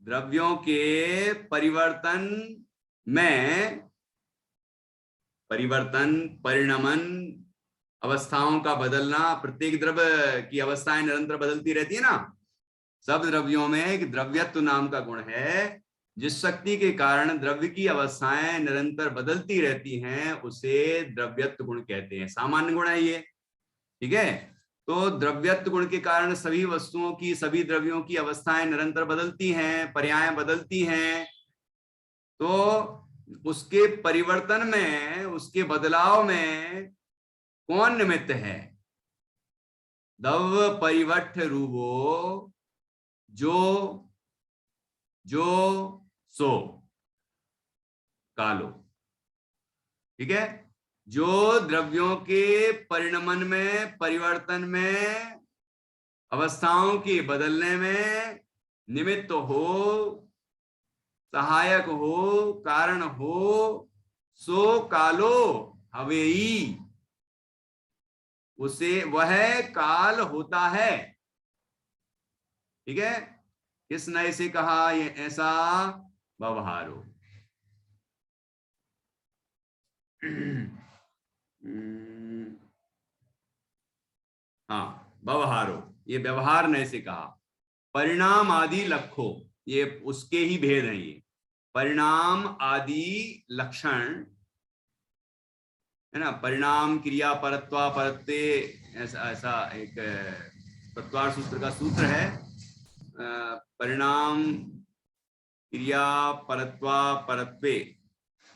द्रव्यों के परिवर्तन में, परिवर्तन परिणमन, अवस्थाओं का बदलना। प्रत्येक द्रव्य की अवस्थाएं निरंतर बदलती रहती है ना। सब द्रव्यों में एक द्रव्यत्व नाम का गुण है, जिस शक्ति के कारण द्रव्य की अवस्थाएं निरंतर बदलती रहती हैं उसे द्रव्यत्व गुण कहते हैं। सामान्य गुण है ये, ठीक है। तो द्रव्यत्व गुण के कारण सभी वस्तुओं की, सभी द्रव्यों की अवस्थाएं निरंतर बदलती हैं, पर्याय बदलती हैं। तो उसके परिवर्तन में, उसके बदलाव में कौन निमित्त है? दव परिवट्ठ रूपो जो सो कालो, ठीक है। जो द्रव्यों के परिणमन में, परिवर्तन में, अवस्थाओं के बदलने में निमित्त हो, सहायक हो, कारण हो, सो कालो हवेई, उसे वह काल होता है। ठीक है। किस नए से कहा ये ऐसा? व्यवहारो। हाँ, व्यवहारो, ये व्यवहार ने से कहा। परिणाम आदि लक्षो, ये उसके ही भेद हैं। ये परिणाम आदि लक्षण है ना, परिणाम क्रिया परत्वा परत्वे, ऐसा ऐसा एक तत्वार सूत्र का सूत्र है। परिणाम क्रिया परत्वा परत्वे,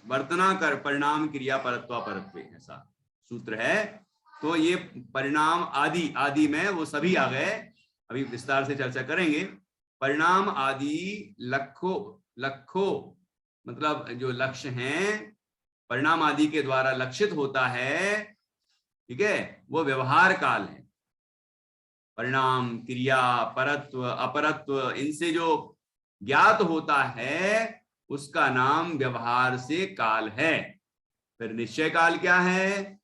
वर्तना कर परिणाम क्रिया परत्वा परत्वे, ऐसा सूत्र है। तो ये परिणाम आदि, आदि में वो सभी आ गए, अभी विस्तार से चर्चा करेंगे। परिणाम आदि लक्षो, लक्षो मतलब जो लक्ष्य हैं, परिणाम आदि के द्वारा लक्षित होता है, ठीक है, वो व्यवहार काल है। परिणाम क्रिया परत्व अपरत्व, इनसे जो ज्ञात होता है उसका नाम व्यवहार से काल है। फिर निश्चय काल क्या है?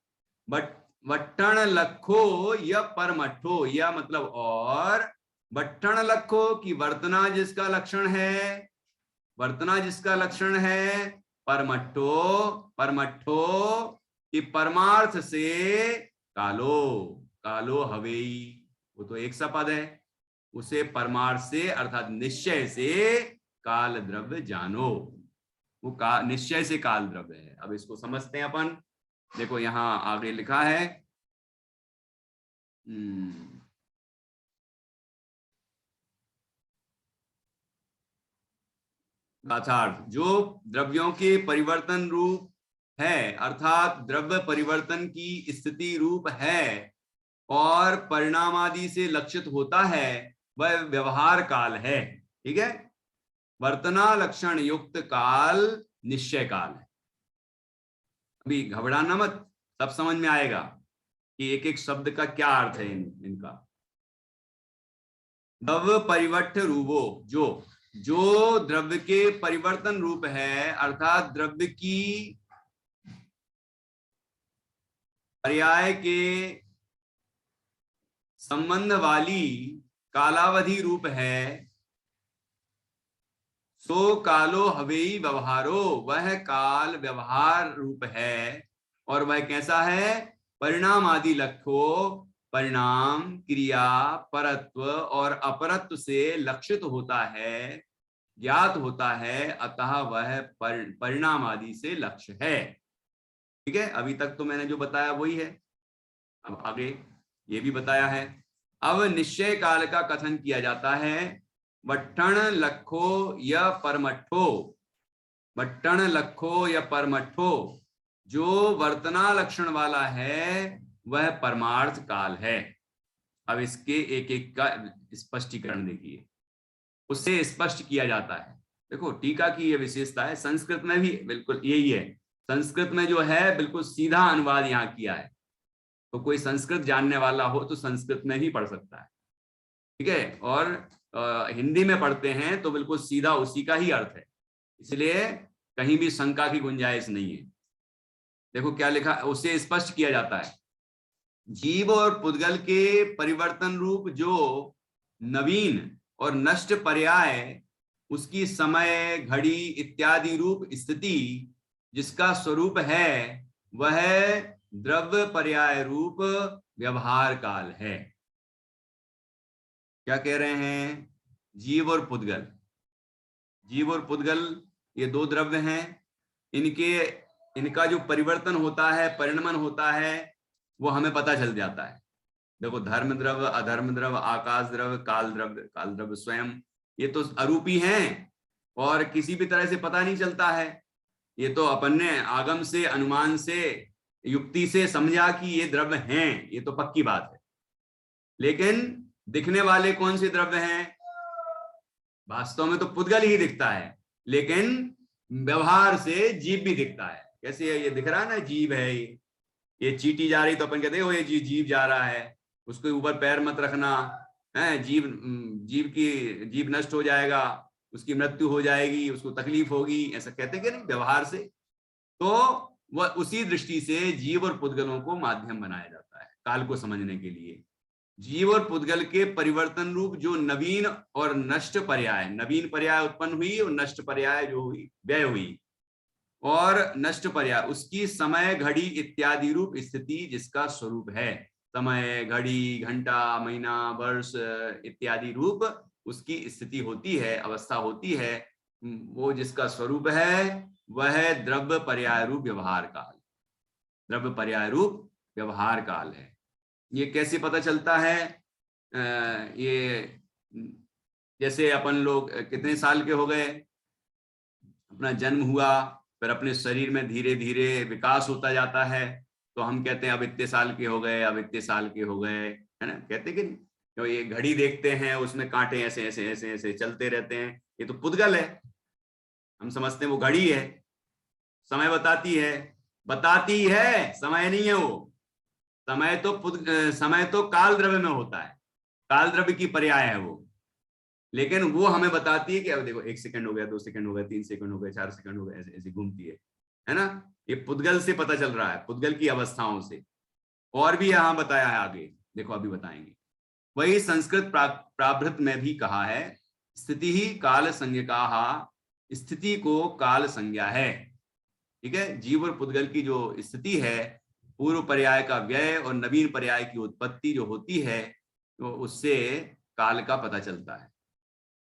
वट्टण लखो या परमठो, या मतलब और वट्टण लखो की वर्तना जिसका लक्षण है, वर्तना जिसका लक्षण है, परमठो, परमठो कि परमार्थ से कालो, कालो हवेई, वो तो एक सा पद है, उसे परमार्थ से अर्थात निश्चय से काल द्रव्य जानो, वो निश्चय से काल द्रव्य है। अब इसको समझते हैं अपन। देखो यहां आगे लिखा है, गाथार्थ, जो द्रव्यों के परिवर्तन रूप है, अर्थात द्रव्य परिवर्तन की स्थिति रूप है और परिणाम आदि से लक्षित होता है, वह व्यवहार काल है। ठीक है, वर्तना लक्षण युक्त काल निश्चय काल है। अभी घबराना मत, सब समझ में आएगा कि एक एक शब्द का क्या अर्थ है इनका। द्रव्य परिवर्त रूपो, जो द्रव्य के परिवर्तन रूप है, अर्थात द्रव्य की पर्याय के संबंध वाली कालावधि रूप है, सो कालो हवेई व्यवहारो, वह काल व्यवहार रूप है। और वह कैसा है? परिणाम आदि लक्षो, परिणाम क्रिया परत्व और अपरत्व से लक्षित होता है, ज्ञात होता है, अतः वह परिणाम आदि से लक्ष्य है। ठीक है, अभी तक तो मैंने जो बताया वही है, अब आगे ये भी बताया है। अब निश्चय काल का कथन किया जाता है, वट्टण लखो या परमठो, वट्टण लखो या परमठो, जो वर्तना लक्षण वाला है वह परमार्थ काल है। अब इसके एक एक का स्पष्टीकरण देखिए, उससे स्पष्ट किया जाता है। देखो टीका की यह विशेषता है, संस्कृत में भी बिल्कुल यही है। संस्कृत में जो है बिल्कुल सीधा अनुवाद यहाँ किया है, तो कोई संस्कृत जानने वाला हो तो संस्कृत में ही पढ़ सकता है। ठीक है, और हिंदी में पढ़ते हैं तो बिल्कुल सीधा उसी का ही अर्थ है, इसलिए कहीं भी शंका की गुंजाइश नहीं है। देखो क्या लिखा, उसे स्पष्ट किया जाता है, जीव और पुद्गल के परिवर्तन रूप जो नवीन और नष्ट पर्याय, उसकी समय घड़ी इत्यादि रूप स्थिति जिसका स्वरूप है, वह द्रव्य पर्याय रूप व्यवहार काल है। क्या कह रहे हैं? जीव और पुद्गल, जीव और पुद्गल ये दो द्रव्य हैं, इनका जो परिवर्तन होता है, परिणमन होता है, वो हमें पता चल जाता है। देखो धर्म द्रव्य, अधर्म द्रव्य, आकाश द्रव्य, काल द्रव्य स्वयं, ये तो अरूपी हैं और किसी भी तरह से पता नहीं चलता है। ये तो अपन ने आगम से, अनुमान से, युक्ति से समझा कि ये द्रव्य हैं, ये तो पक्की बात है। लेकिन दिखने वाले कौन से द्रव्य हैं? वास्तव में तो पुद्गल ही दिखता है, लेकिन व्यवहार से जीव भी दिखता है। कैसे ये दिख रहा है ना, जीव है, ये चींटी जा रही तो अपन कहते हैं ये जीव जा रहा है, उसके ऊपर पैर मत रखना है, जीव नष्ट हो जाएगा, उसकी मृत्यु हो जाएगी, उसको तकलीफ होगी, ऐसा कहते हैं कि नहीं व्यवहार से। तो वह उसी दृष्टि से जीव और पुद्गलों को माध्यम बनाया जाता है काल को समझने के लिए। जीव और पुद्गल के परिवर्तन रूप जो नवीन और नष्ट पर्याय, नवीन पर्याय उत्पन्न हुई और नष्ट पर्याय जो हुई व्यय हुई, और नष्ट पर्याय उसकी समय घड़ी इत्यादि रूप स्थिति जिसका स्वरूप है। समय, घड़ी, घंटा, महीना, वर्ष इत्यादि रूप उसकी स्थिति होती है, अवस्था होती है, वो जिसका स्वरूप है वह द्रव्य पर्याय रूप व्यवहार काल, द्रव्य पर्याय रूप व्यवहार काल है। ये कैसे पता चलता है? ये जैसे अपन लोग कितने साल के हो गए, अपना जन्म हुआ, फिर अपने शरीर में धीरे धीरे विकास होता जाता है, तो हम कहते हैं अब इतने साल के हो गए, अब इतने साल के हो गए, है ना, कहते कि नहीं? तो ये घड़ी देखते हैं, उसमें कांटे ऐसे ऐसे ऐसे ऐसे चलते रहते हैं, ये तो पुद्गल है, हम समझते हैं वो घड़ी है, समय बताती है, समय नहीं है वो। समय तो काल द्रव्य में होता है, काल द्रव्य की पर्याय है वो, लेकिन वो हमें बताती है कि अब देखो 1 सेकंड हो गया, 2 सेकंड हो गया, 3 सेकंड हो गए, 4 सेकंड हो गए, ऐसे ऐसे घूमती है ना। ये पुद्गल से पता चल रहा है, पुद्गल की अवस्थाओं से। और भी यहाँ बताया है आगे, देखो अभी बताएंगे। वही संस्कृत प्राभृत में भी कहा है, स्थिति ही काल संज्ञा, स्थिति को काल संज्ञा है। ठीक है, जीव और पुद्गल की जो स्थिति है, पूर्व पर्याय का व्यय और नवीन पर्याय की उत्पत्ति जो होती है, तो उससे काल का पता चलता है।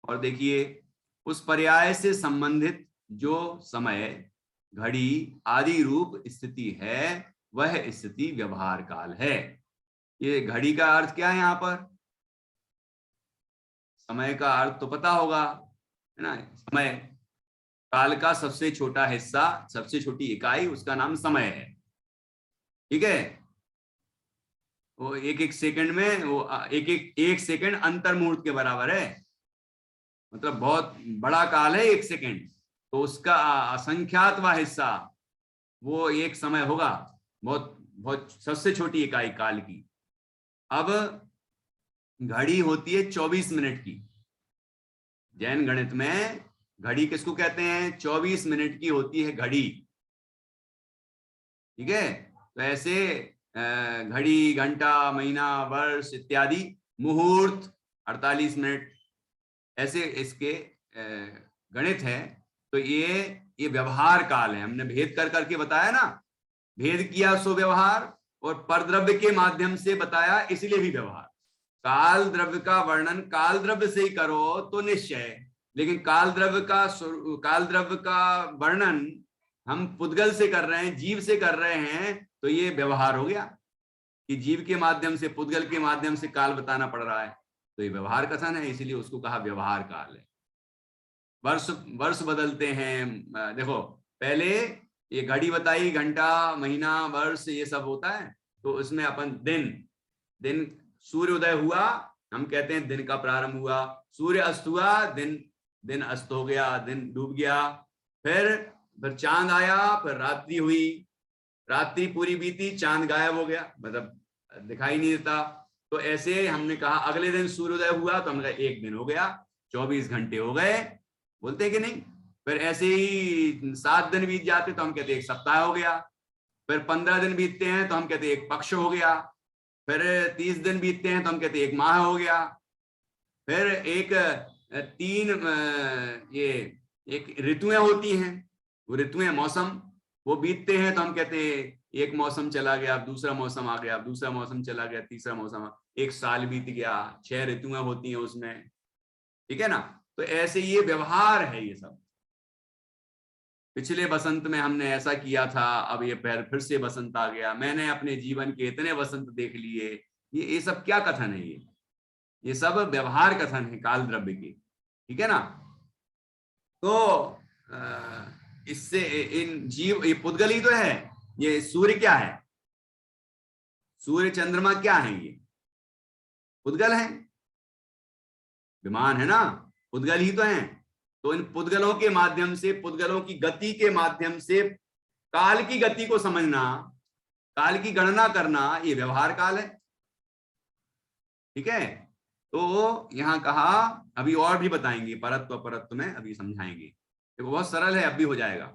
और देखिए, उस पर्याय से संबंधित जो समय, घड़ी आदि रूप स्थिति है, वह स्थिति व्यवहार काल है। ये घड़ी का अर्थ क्या है यहाँ पर? समय का अर्थ तो पता होगा, है ना। समय काल का सबसे छोटा हिस्सा, सबसे छोटी इकाई, उसका नाम समय है। ठीक है, वो एक सेकंड में, वो एक सेकंड अंतर मुहूर्त के बराबर है, मतलब बहुत बड़ा काल है 1 सेकंड, तो उसका असंख्यातवां हिस्सा वो एक समय होगा, बहुत बहुत सबसे छोटी इकाई काल की। अब घड़ी होती है 24 मिनट की। जैन गणित में घड़ी किसको कहते हैं? 24 मिनट की होती है घड़ी। ठीक है, तो ऐसे घड़ी, घंटा, महीना, वर्ष इत्यादि, मुहूर्त 48 मिनट, ऐसे इसके गणित है। तो ये व्यवहार काल है। हमने भेद कर करके बताया ना, भेद किया सो व्यवहार, और परद्रव्य के माध्यम से बताया इसलिए भी व्यवहार। काल द्रव्य का वर्णन काल द्रव्य से ही करो तो निश्चय, लेकिन काल द्रव्य का वर्णन हम पुद्गल से कर रहे हैं, जीव से कर रहे हैं, तो ये व्यवहार हो गया कि जीव के माध्यम से, पुद्गल के माध्यम से काल बताना पड़ रहा है, तो ये व्यवहार कथन है, इसीलिए उसको कहा व्यवहार काल है। वर्ष बदलते हैं, देखो पहले ये घड़ी बताई, घंटा, महीना, वर्ष, ये सब होता है, तो उसमें अपन दिन सूर्य उदय हुआ, हम कहते हैं दिन का प्रारंभ हुआ, सूर्य अस्त हुआ, दिन अस्त हो गया, दिन डूब गया, फिर चांद आया, फिर रात्रि हुई, रात्रि पूरी बीती, चांद गायब हो गया, मतलब दिखाई नहीं देता। तो ऐसे हमने कहा अगले दिन सूर्योदय हुआ, तो हमने कहा 1 दिन हो गया, 24 घंटे हो गए, बोलते कि नहीं। फिर ऐसे ही 7 दिन बीत जाते तो हम कहते 1 सप्ताह हो गया, फिर 15 दिन बीतते हैं तो हम कहते 1 पक्ष हो गया, फिर 30 दिन बीतते हैं तो हम कहते 1 माह हो गया, फिर एक ऋतुएं होती हैं, वो ऋतुएं, मौसम, वो बीतते हैं तो हम कहते हैं 1 मौसम चला गया, अब दूसरा मौसम आ गया, अब दूसरा मौसम चला गया, तीसरा मौसम, 1 साल बीत गया, 6 ऋतुएं होती हैं उसमें। ठीक है ना, तो ऐसे ये व्यवहार है ये सब। पिछले बसंत में हमने ऐसा किया था, अब ये फिर से बसंत आ गया, मैंने अपने जीवन के इतने बसंत देख लिए, ये सब क्या कथन है? ये सब व्यवहार कथन है काल द्रव्य के। ठीक है ना, तो इससे इन जीव, ये पुद्गल ही तो है। ये सूर्य क्या है? सूर्य चंद्रमा क्या है? ये पुद्गल है, विमान है ना, पुद्गल ही तो है। तो इन पुद्गलों के माध्यम से, पुद्गलों की गति के माध्यम से काल की गति को समझना, काल की गणना करना, ये व्यवहार काल है। ठीक है, तो यहां कहा, अभी और भी बताएंगे, परत्व अपरत्व में अभी समझाएंगे, देखो बहुत सरल है, अब भी हो जाएगा।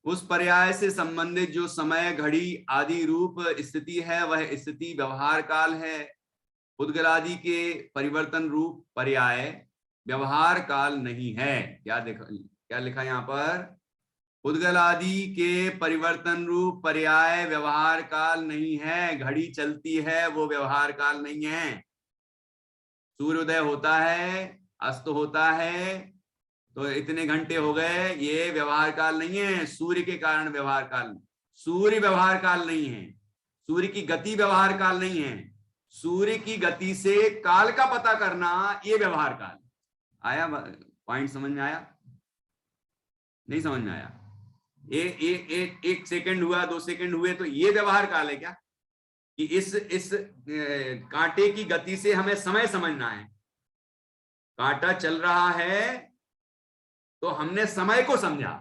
उस पर्याय से संबंधित जो समय, घड़ी आदि रूप स्थिति है, वह स्थिति व्यवहार काल है। पुद्गलादि के परिवर्तन रूप पर्याय व्यवहार काल नहीं है। क्या लिखा यहाँ पर? पुद्गलादि के परिवर्तन रूप पर्याय व्यवहार काल नहीं है। घड़ी चलती है, वो व्यवहार काल नहीं है। सूर्योदय होता है, अस्त होता है, तो इतने घंटे हो गए, ये व्यवहार काल नहीं है। सूर्य के कारण व्यवहार काल, सूर्य व्यवहार काल नहीं है। सूर्य की गति व्यवहार काल नहीं है। सूर्य की गति से काल का पता करना, ये व्यवहार काल। आया पॉइंट? समझ में आया? नहीं समझ में आया? एक सेकंड हुआ, 2 सेकंड हुए, तो ये व्यवहार काल है क्या? कि इस कांटे की गति से हमें समय समझना है। कांटा चल रहा है तो हमने समय को समझा।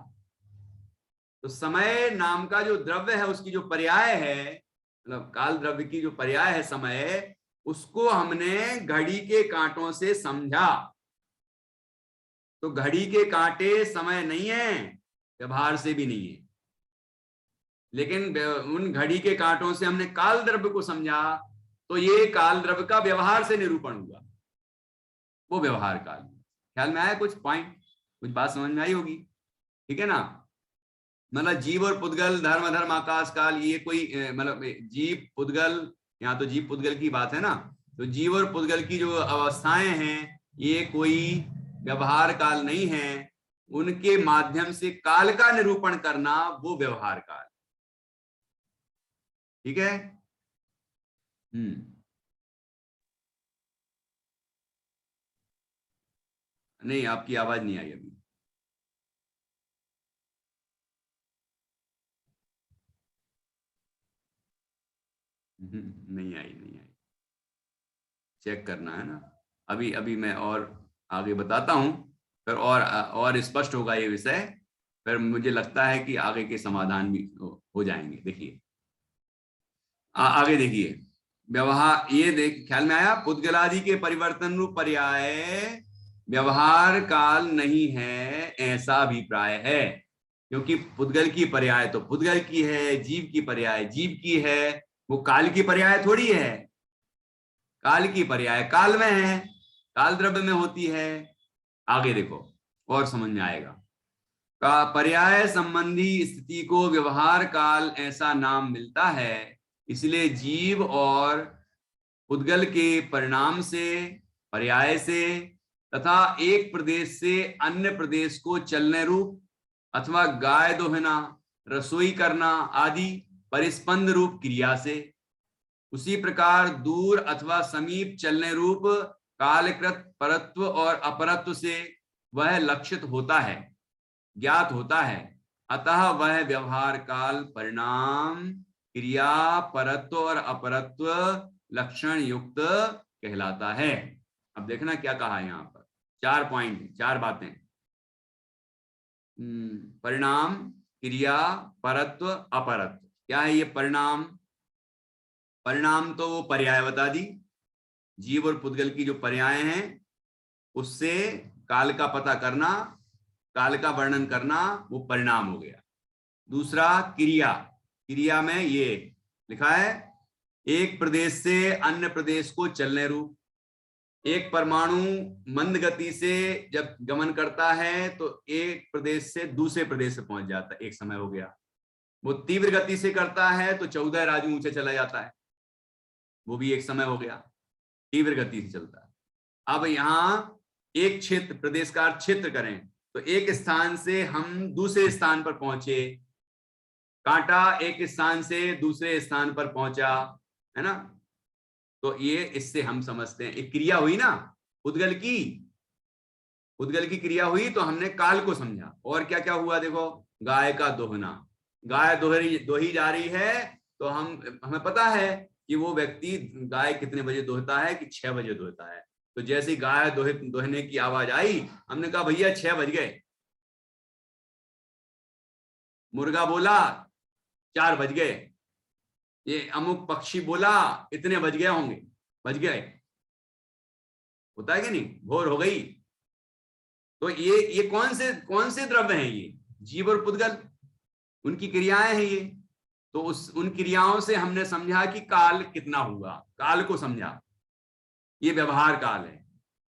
तो समय नाम का जो द्रव्य है, उसकी जो पर्याय है, मतलब काल द्रव्य की जो पर्याय है समय, उसको हमने घड़ी के कांटों से समझा। तो घड़ी के कांटे समय नहीं है, व्यवहार से भी नहीं है। लेकिन उन घड़ी के कांटों से हमने काल द्रव्य को समझा, तो ये काल द्रव्य का व्यवहार से निरूपण हुआ, वो व्यवहार काल। ख्याल में आया कुछ पॉइंट? कुछ बात समझ में आई होगी, ठीक है ना? मतलब जीव और पुद्गल, धर्म अधर्म आकाश काल, ये कोई मतलब जीव पुद्गल, यहाँ तो जीव पुद्गल की बात है ना, तो जीव और पुद्गल की जो अवस्थाएं हैं, ये कोई व्यवहार काल नहीं है। उनके माध्यम से काल का निरूपण करना, वो व्यवहार काल। ठीक है? नहीं, आपकी आवाज नहीं आई अभी। नहीं आई। चेक करना है ना। अभी मैं और आगे बताता हूं, फिर और स्पष्ट होगा ये विषय। फिर मुझे लगता है कि आगे के समाधान भी हो जाएंगे। देखिए आगे देखिए, व्यवहार, ये देख, ख्याल में आया? पुद्गलादि के परिवर्तन रूप पर्याय व्यवहार काल नहीं है, ऐसा अभिप्राय है। क्योंकि पुद्गल की पर्याय तो पुद्गल की है, जीव की पर्याय जीव की है, वो काल की पर्याय थोड़ी है। काल की पर्याय काल में है, काल द्रव्य में होती है। आगे देखो और समझ में आएगा। का पर्याय संबंधी स्थिति को व्यवहार काल ऐसा नाम मिलता है। इसलिए जीव और पुद्गल के परिणाम से, पर्याय से, तथा एक प्रदेश से अन्य प्रदेश को चलने रूप अथवा गाय दोहना, रसोई करना आदि परिस्पंद रूप क्रिया से, उसी प्रकार दूर अथवा समीप चलने रूप कालकृत परत्व और अपरत्व से वह लक्षित होता है, ज्ञात होता है। अतः वह व्यवहार काल परिणाम, क्रिया, परत्व और अपरत्व लक्षण युक्त कहलाता है। अब देखना क्या कहा है यहाँ पर, 4 पॉइंट, 4 बातें। परिणाम, क्रिया, परत्व, अपरत्व। क्या है ये परिणाम? परिणाम तो वो पर्याय बता दी, जीव और पुद्गल की जो पर्याय हैं, उससे काल का पता करना, काल का वर्णन करना, वो परिणाम हो गया। दूसरा क्रिया, क्रिया में ये लिखा है, एक प्रदेश से अन्य प्रदेश को चलने रूप। एक परमाणु मंद गति से जब गमन करता है तो एक प्रदेश से दूसरे प्रदेश से पहुंच जाता है, एक समय हो गया। वो तीव्र गति से करता है तो 14 राजू ऊंचे चला जाता है, वो भी एक समय हो गया, तीव्र गति से चलता है। अब यहाँ एक क्षेत्र, प्रदेश का क्षेत्र करें तो एक स्थान से हम दूसरे स्थान पर पहुंचे, कांटा एक स्थान से दूसरे स्थान पर पहुंचा, है ना? तो ये इससे हम समझते हैं एक क्रिया हुई ना, पुद्गल की क्रिया हुई, तो हमने काल को समझा। और क्या क्या हुआ देखो, गाय का दोहना, गाय दोही जा रही है, तो हमें पता है कि वो व्यक्ति गाय कितने बजे दोहता है, कि 6 बजे दोहता है। तो जैसे गाय दोहने की आवाज आई, हमने कहा भैया 6 बज गए। मुर्गा बोला 4 बज गए, ये अमुक पक्षी बोला इतने बज गए होंगे, बज गए, होता है कि नहीं, भोर हो गई। तो ये कौन से द्रव्य हैं? ये जीव और पुद्गल, उनकी क्रियाएं हैं ये। तो उन क्रियाओं से हमने समझा कि काल कितना हुआ, काल को समझा। ये व्यवहार काल है।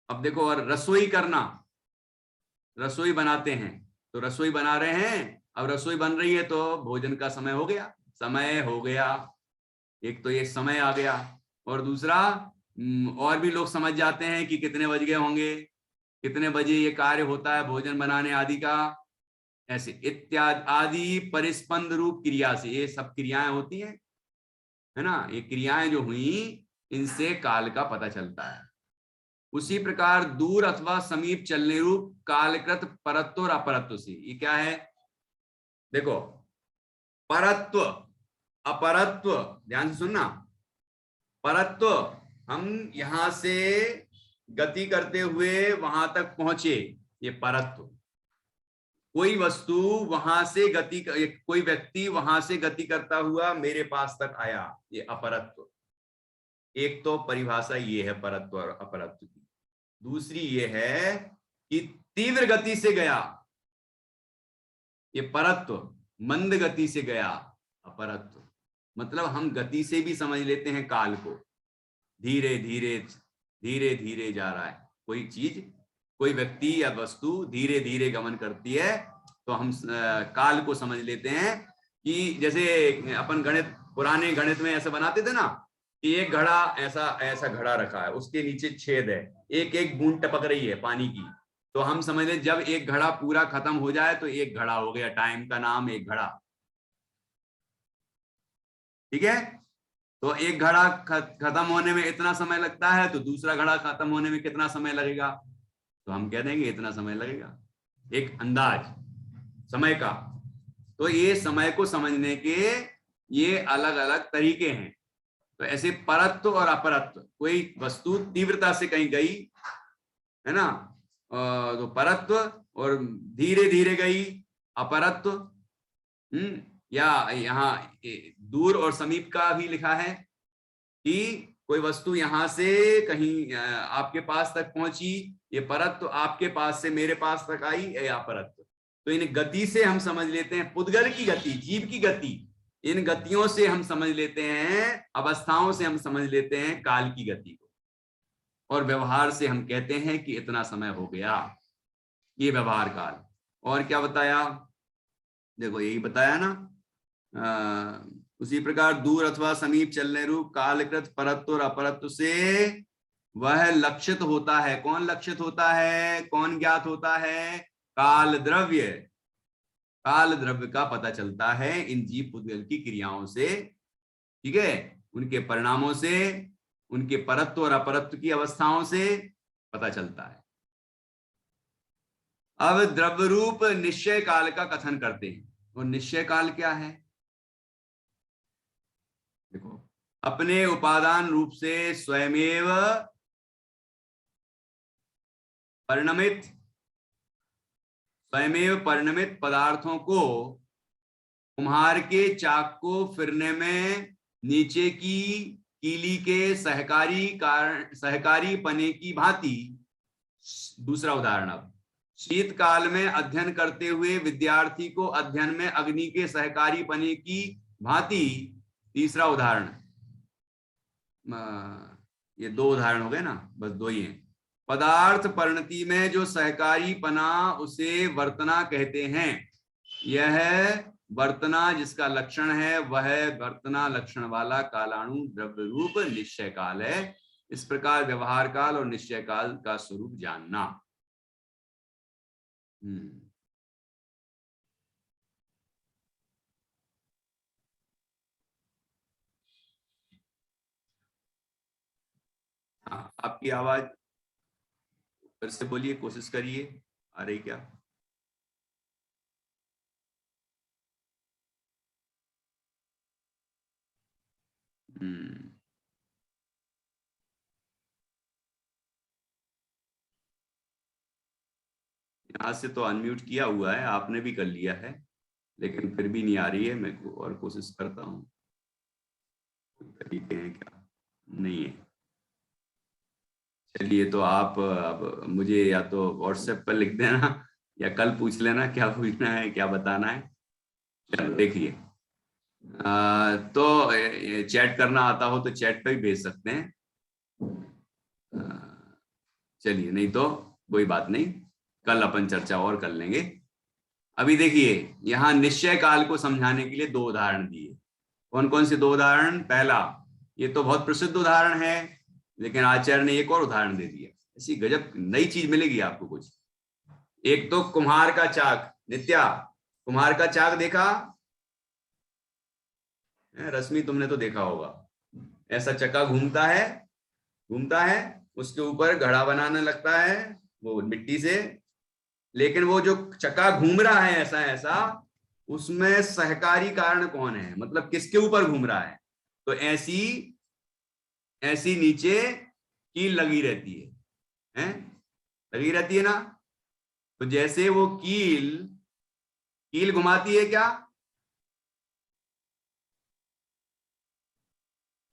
अब देखो, और रसोई करना, रसोई बनाते हैं तो रसोई बना रहे हैं, अब रसोई बन रही है तो भोजन का समय हो गया, समय हो गया। एक तो ये समय आ गया, और दूसरा और भी लोग समझ जाते हैं कि कितने बज गए होंगे, कितने बजे ये कार्य होता है भोजन बनाने आदि का, ऐसे इत्यादि आदि परिस्पंद रूप क्रिया से ये सब क्रियाएं होती हैं, है ना। ये क्रियाएं जो हुई इनसे काल का पता चलता है। उसी प्रकार दूर अथवा समीप चलने रूप कालकृत परत्व और अपरत्व से, ये क्या है देखो, परत्व अपरत्व, ध्यान से सुनना। परत्व, हम यहां से गति करते हुए वहां तक पहुंचे, ये परत्व। कोई वस्तु वहां से गति, कोई व्यक्ति वहां से गति करता हुआ मेरे पास तक आया, ये अपरत्व। एक तो परिभाषा ये है परत्व और अपरत्व की। दूसरी ये है कि तीव्र गति से गया, ये परत्व। मंद गति से गया, अपरत्व। मतलब हम गति से भी समझ लेते हैं काल को, धीरे धीरे धीरे धीरे जा रहा है कोई चीज, कोई व्यक्ति या वस्तु धीरे धीरे गमन करती है तो हम काल को समझ लेते हैं। कि जैसे अपन गणित, पुराने गणित में ऐसा बनाते थे ना कि एक घड़ा, ऐसा ऐसा घड़ा रखा है, उसके नीचे छेद है, एक एक बूंद टपक रही है पानी की, तो हम समझ लें जब एक घड़ा पूरा खत्म हो जाए तो एक घड़ा हो गया, टाइम का नाम एक घड़ा, ठीक है। तो एक घड़ा खत्म होने में इतना समय लगता है, तो दूसरा घड़ा खत्म होने में कितना समय लगेगा, तो हम कह देंगे इतना समय लगेगा, एक अंदाज समय का। तो ये समय को समझने के ये अलग अलग तरीके हैं। तो ऐसे परत्व और अपरत्व, कोई वस्तु तीव्रता से कहीं गई, है ना, तो परत्व, और धीरे धीरे गई अपरत्व। या यहाँ दूर और समीप का भी लिखा है कि कोई वस्तु यहां से कहीं आपके पास तक पहुंची, ये परत्व। आपके पास से मेरे पास तक आई, ये अपरत्व। तो इन गति से हम समझ लेते हैं पुद्गल की गति, जीव की गति। इन गतियों से हम समझ लेते हैं, अवस्थाओं से हम समझ लेते हैं काल की गति को। और व्यवहार से हम कहते हैं कि इतना समय हो गया, ये व्यवहार काल। और क्या बताया, देखो यही बताया ना, उसी प्रकार दूर अथवा समीप चलने रूप कालकृत परत्व और अपरत्व से वह लक्षित होता है। कौन लक्षित होता है, कौन ज्ञात होता है, काल द्रव्य। काल द्रव्य का पता चलता है इन जीव पुद्गल की क्रियाओं से, ठीक है, उनके परिणामों से, उनके परत्व और अपरत्व की अवस्थाओं से पता चलता है। अब द्रव्य रूप निश्चय काल का कथन करते हैं। और निश्चय काल क्या है, देखो, अपने उपादान रूप से स्वयमेव परिणमित पदार्थों को कुम्हार के चाक को फिरने में नीचे की कीली के सहकारी पने की भांति। दूसरा उदाहरण, अब शीतकाल में अध्ययन करते हुए विद्यार्थी को अध्ययन में अग्नि के सहकारी पने की भांति। तीसरा उदाहरण, ये दो उदाहरण हो गए ना, बस दो ही हैं। पदार्थ परिणति में जो सहकारी पना उसे वर्तना कहते हैं। यह वर्तना जिसका लक्षण है वह वर्तना लक्षण वाला कालाणु द्रव्य रूप निश्चय काल है। इस प्रकार व्यवहार काल और निश्चय काल का स्वरूप जानना। आपकी आवाज फिर से बोलिए, कोशिश करिए, आ रही क्या? यहाँ से तो अनम्यूट किया हुआ है, आपने भी कर लिया है, लेकिन फिर भी नहीं आ रही है। मैं और कोशिश करता हूँ, तरीके हैं क्या? नहीं है। चलिए, तो आप अब मुझे या तो व्हाट्सएप पर लिख देना या कल पूछ लेना क्या पूछना है, क्या बताना है। चलो देखिए, तो चैट करना आता हो तो चैट पे भी भेज सकते हैं। चलिए, नहीं तो कोई बात नहीं, कल अपन चर्चा और कर लेंगे। अभी देखिए, यहाँ निश्चय काल को समझाने के लिए 2 उदाहरण दिए। कौन कौन से 2 उदाहरण? पहला, ये तो बहुत प्रसिद्ध उदाहरण है, लेकिन आचार्य ने एक और उदाहरण दे दिया। ऐसी गजब नई चीज मिलेगी आपको कुछ। एक तो कुम्हार का चाक। नित्या, कुम्हार का चाक देखा? रश्मि, तुमने तो देखा होगा। ऐसा चक्का घूमता है, उसके ऊपर घड़ा बनाने लगता है वो मिट्टी से, लेकिन वो जो चक्का घूम रहा है ऐसा ऐसा, उसमें सहकारी कारण कौन है? मतलब किसके ऊपर घूम रहा है? तो ऐसी नीचे कील लगी रहती है, लगी रहती है ना। तो जैसे वो कील घुमाती है, क्या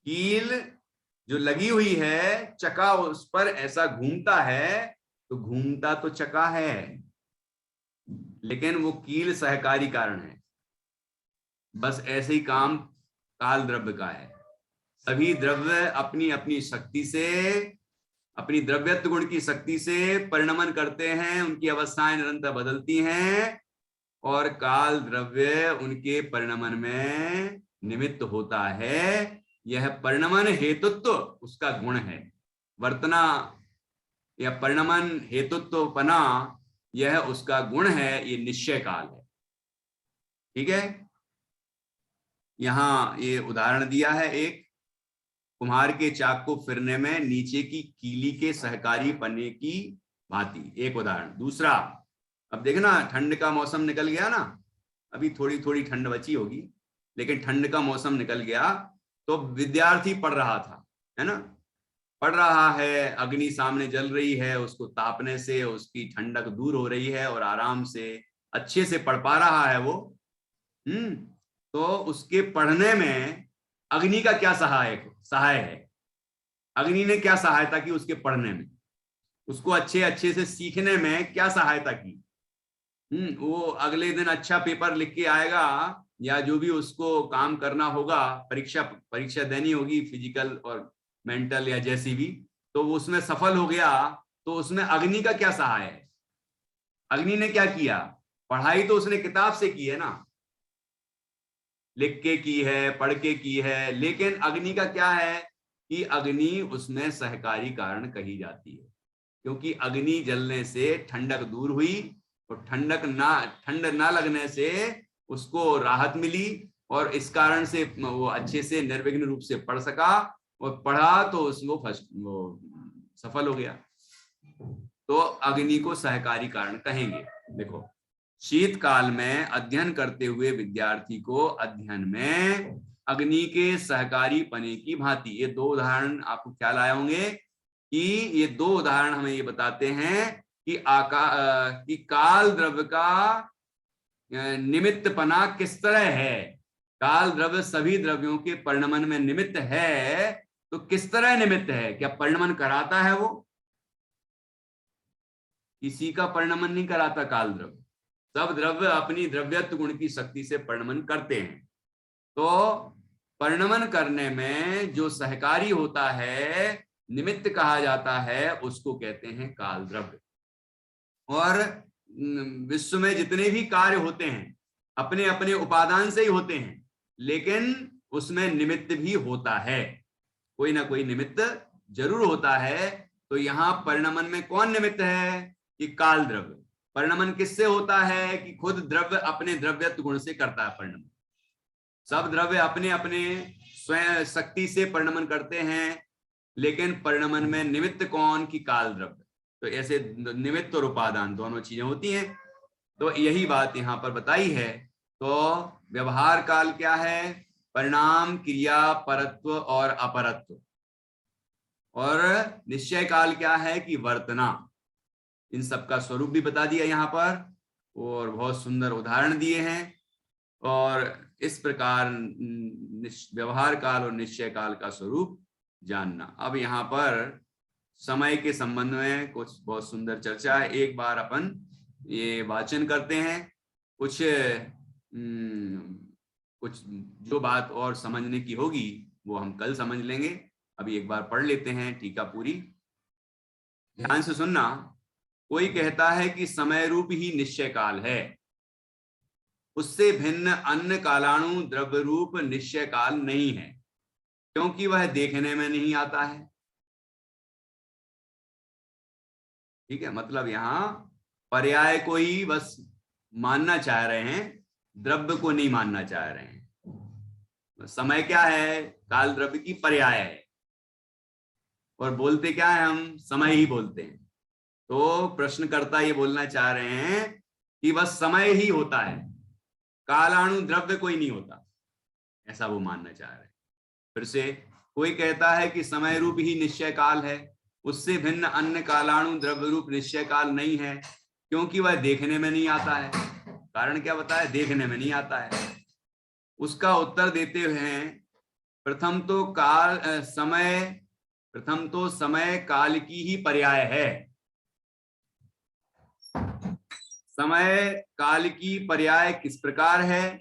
कील जो लगी हुई है, चक्का उस पर ऐसा घूमता है, तो घूमता तो चक्का है, लेकिन वो कील सहकारी कारण है। बस ऐसे ही काम काल द्रव्य का है। सभी द्रव्य अपनी अपनी शक्ति से, अपनी द्रव्यत्व गुण की शक्ति से परिणमन करते हैं, उनकी अवस्थाएं निरंतर बदलती हैं, और काल द्रव्य उनके परिणमन में निमित्त होता है। यह परिणमन हेतुत्व उसका गुण है। वर्तना या परिणमन हेतुत्वपना, यह उसका गुण है। ये निश्चय काल है। ठीक है, यहां ये उदाहरण दिया है एक, कुम्हार के चाक को फिरने में नीचे की कीली के सहकारी पन्ने की भांति, एक उदाहरण। दूसरा, अब देखना, ठंड का मौसम निकल गया ना, अभी थोड़ी थोड़ी ठंड बची होगी, लेकिन ठंड का मौसम निकल गया, तो विद्यार्थी पढ़ रहा था, है ना, पढ़ रहा है, अग्नि सामने जल रही है, उसको तापने से उसकी ठंडक दूर हो रही है और आराम से अच्छे से पढ़ पा रहा है वो। तो उसके पढ़ने में अग्नि का क्या सहाय है? अग्नि ने क्या सहायता की उसके पढ़ने में? उसको अच्छे से सीखने में क्या सहायता की? वो अगले दिन अच्छा पेपर लिख के आएगा, या जो भी उसको काम करना होगा, परीक्षा देनी होगी, फिजिकल और मेंटल या जैसी भी, तो वो उसमें सफल हो गया, तो उसमें अग्नि का क्या सहाय है? अग्नि ने क्या किया? पढ़ाई तो उसने किताब से की है ना, लिख के की है, पढ़ के की है, लेकिन अग्नि का क्या है कि अग्नि उसमें सहकारी कारण कही जाती है, क्योंकि अग्नि जलने से ठंडक दूर हुई, और ठंड ना लगने से उसको राहत मिली, और इस कारण से वो अच्छे से निर्विघ्न रूप से पढ़ सका, और पढ़ा तो वो सफल हो गया। तो अग्नि को सहकारी कारण कहेंगे। देखो, शीतकाल में अध्ययन करते हुए विद्यार्थी को अध्ययन में अग्नि के सहकारी पने की भांति, ये 2 उदाहरण आपको ख्याल आए होंगे कि ये 2 उदाहरण हमें ये बताते हैं कि काल द्रव्य का निमित्तपना किस तरह है। काल द्रव्य सभी द्रव्यों के परिणमन में निमित्त है, तो किस तरह निमित्त है? क्या परिणमन कराता है वो? किसी का परिणमन नहीं कराता काल द्रव्य। सब द्रव्य अपनी द्रव्यत्व गुण की शक्ति से परिणमन करते हैं। तो परिणमन करने में जो सहकारी होता है, निमित्त कहा जाता है, उसको कहते हैं काल द्रव्य। और विश्व में जितने भी कार्य होते हैं अपने अपने उपादान से ही होते हैं, लेकिन उसमें निमित्त भी होता है, कोई ना कोई निमित्त जरूर होता है। तो यहाँ परिणमन में कौन निमित्त है? कि काल द्रव्य। परिणमन किससे होता है? कि खुद द्रव्य अपने द्रव्यत्व गुण से करता है परिणमन। सब द्रव्य अपने अपने स्वयं शक्ति से परिणमन करते हैं, लेकिन परिणमन में निमित्त कौन? कि काल द्रव्य। तो ऐसे निमित्त और उपादान दोनों चीजें होती हैं। तो यही बात यहाँ पर बताई है। तो व्यवहार काल क्या है? परिणाम, क्रिया, परत्व और अपरत्व। और निश्चय काल क्या है? कि वर्तना। इन सबका स्वरूप भी बता दिया यहाँ पर, और बहुत सुंदर उदाहरण दिए हैं। और इस प्रकार व्यवहार काल और निश्चय काल का स्वरूप जानना। अब यहाँ पर समय के संबंध में कुछ बहुत सुंदर चर्चा है। एक बार अपन ये वाचन करते हैं, कुछ जो बात और समझने की होगी वो हम कल समझ लेंगे। अभी एक बार पढ़ लेते हैं टीका पूरी। ध्यान से सुनना, कोई कहता है कि समय रूप ही निश्चय काल है, उससे भिन्न अन्य कालाणु द्रव्य रूप निश्चय काल नहीं है, क्योंकि वह देखने में नहीं आता है। ठीक है, मतलब यहां पर्याय को ही बस मानना चाह रहे हैं, द्रव्य को नहीं मानना चाह रहे हैं। समय क्या है? काल द्रव्य की पर्याय है, और बोलते क्या है? हम समय ही बोलते हैं। तो प्रश्नकर्ता ये बोलना चाह रहे हैं कि बस समय ही होता है, कालाणु द्रव्य कोई नहीं होता, ऐसा वो मानना चाह रहे हैं। फिर से, कोई कहता है कि समय रूप ही निश्चय काल है, उससे भिन्न अन्य कालाणु द्रव्य रूप निश्चय काल नहीं है, क्योंकि वह देखने में नहीं आता है। कारण क्या बताया? देखने में नहीं आता है। उसका उत्तर देते हुए, प्रथम तो समय काल की ही पर्याय है। समय काल की पर्याय किस प्रकार है?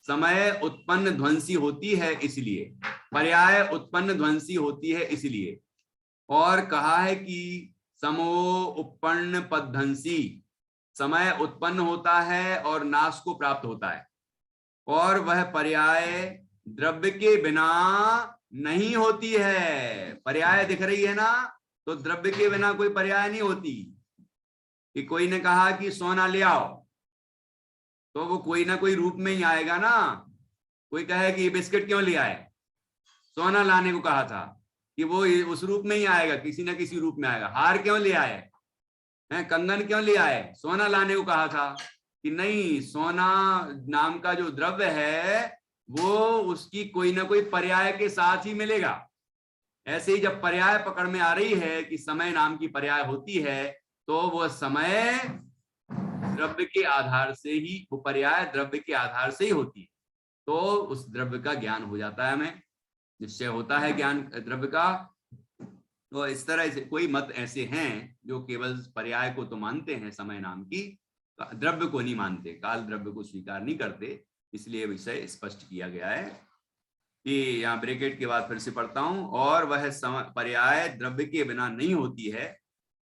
समय उत्पन्न ध्वंसी होती है इसलिए, पर्याय उत्पन्न ध्वंसी होती है इसलिए। और कहा है कि समो उपन्न पद्धंसी, समय उत्पन्न होता है और नाश को प्राप्त होता है, और वह पर्याय द्रव्य के बिना नहीं होती है। पर्याय दिख रही है ना, तो द्रव्य के बिना कोई पर्याय नहीं होती। कि कोई ने कहा कि सोना ले आओ, तो वो कोई ना कोई रूप में ही आएगा ना। कोई कहे कि ये बिस्किट क्यों ले आए, सोना लाने को कहा था, कि वो उस रूप में ही आएगा, किसी ना किसी रूप में आएगा। हार क्यों ले आए हैं, कंगन क्यों ले आए, सोना लाने को कहा था। कि नहीं, सोना नाम का जो द्रव्य है वो उसकी कोई ना कोई पर्याय के साथ ही मिलेगा। ऐसे ही जब पर्याय पकड़ में आ रही है कि समय नाम की पर्याय होती है, तो वो समय द्रव्य के आधार से ही, वो पर्याय द्रव्य के आधार से ही होती है। तो उस द्रव्य का ज्ञान हो जाता है, हमें निश्चय होता है ज्ञान द्रव्य का। तो इस तरह से कोई मत ऐसे हैं जो केवल पर्याय को तो मानते हैं, समय नाम की, द्रव्य को नहीं मानते, काल द्रव्य को स्वीकार नहीं करते। इसलिए विषय स्पष्ट किया गया है कि यहाँ ब्रैकेट के बाद फिर से पढ़ता हूं, और वह पर्याय द्रव्य के बिना नहीं होती है।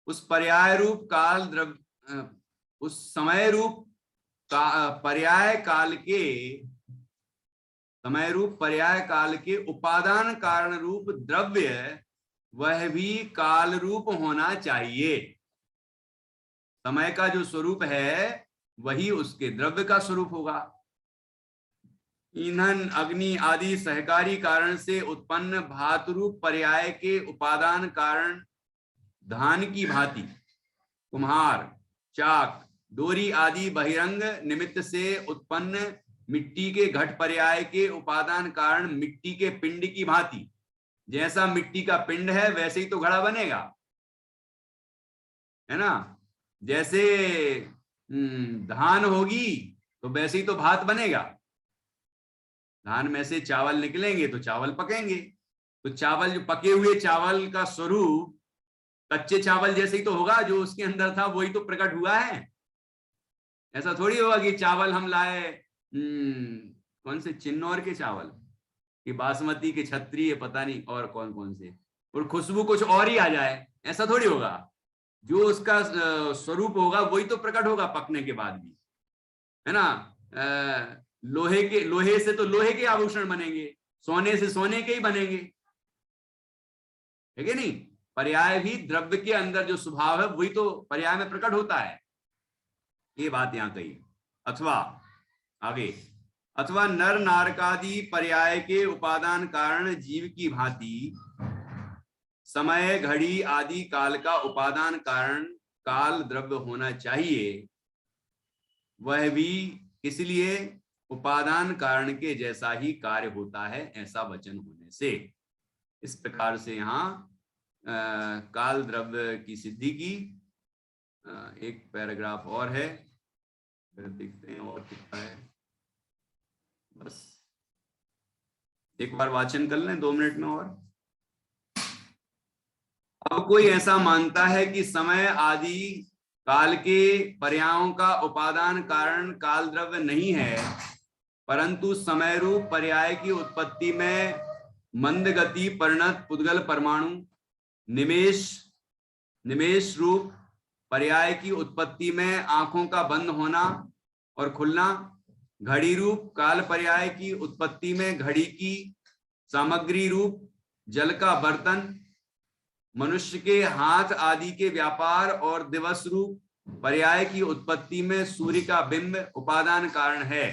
उस पर्याय रूप काल द्रव्य, उस समय रूप पर्याय काल के, समय रूप पर्याय काल के उपादान कारण रूप द्रव्य, वह भी काल रूप होना चाहिए। समय का जो स्वरूप है वही उसके द्रव्य का स्वरूप होगा। ईंधन, अग्नि आदि सहकारी कारण से उत्पन्न भातरूप पर्याय के उपादान कारण धान की भांति, कुम्हार, चाक, डोरी आदि बहिरंग निमित्त से उत्पन्न मिट्टी के घट पर्याय के उपादान कारण मिट्टी के पिंड की भांति, जैसा मिट्टी का पिंड है वैसे ही तो घड़ा बनेगा, है ना। जैसे धान होगी तो वैसे ही तो भात बनेगा। धान में से चावल निकलेंगे तो चावल पकेंगे। तो चावल, जो पके हुए चावल का स्वरूप कच्चे चावल जैसे ही तो होगा, जो उसके अंदर था वही तो प्रकट हुआ है। ऐसा थोड़ी होगा कि चावल हम लाए कौन से चिन्नौर के चावल, कि बासमती के, क्षत्रिय, पता नहीं और कौन कौन से, और खुशबू कुछ और ही आ जाए, ऐसा थोड़ी होगा। जो उसका स्वरूप होगा वही तो प्रकट होगा पकने के बाद भी, है ना। लोहे से तो लोहे के आभूषण बनेंगे, सोने से सोने के ही बनेंगे, है कि नहीं। पर्याय भी द्रव्य के अंदर जो स्वभाव है वही तो पर्याय में प्रकट होता है। ये बात यहां कही। अथवा आगे, अथवा नर नारकादि पर्याय के उपादान कारण जीव की भांति समय, घड़ी आदि काल का उपादान कारण काल द्रव्य होना चाहिए, वह भी इसलिए उपादान कारण के जैसा ही कार्य होता है, ऐसा वचन होने से। इस प्रकार से यहाँ काल द्रव्य की सिद्धि की एक पैराग्राफ और है, फिर देखते हैं और कितना है। बस एक बार वाचन कर लें 2 मिनट में और। अब कोई ऐसा मानता है कि समय आदि काल के पर्यायों का उपादान कारण काल द्रव्य नहीं है, परंतु समय रूप पर्याय की उत्पत्ति में मंद गति परिणत पुद्गल परमाणु, निमेष निमेष रूप पर्याय की उत्पत्ति में आंखों का बंद होना और खुलना, घड़ी रूप काल पर्याय की उत्पत्ति में घड़ी की सामग्री रूप जल का बर्तन, मनुष्य के हाथ आदि के व्यापार और दिवस रूप पर्याय की उत्पत्ति में सूर्य का बिंब उपादान कारण है।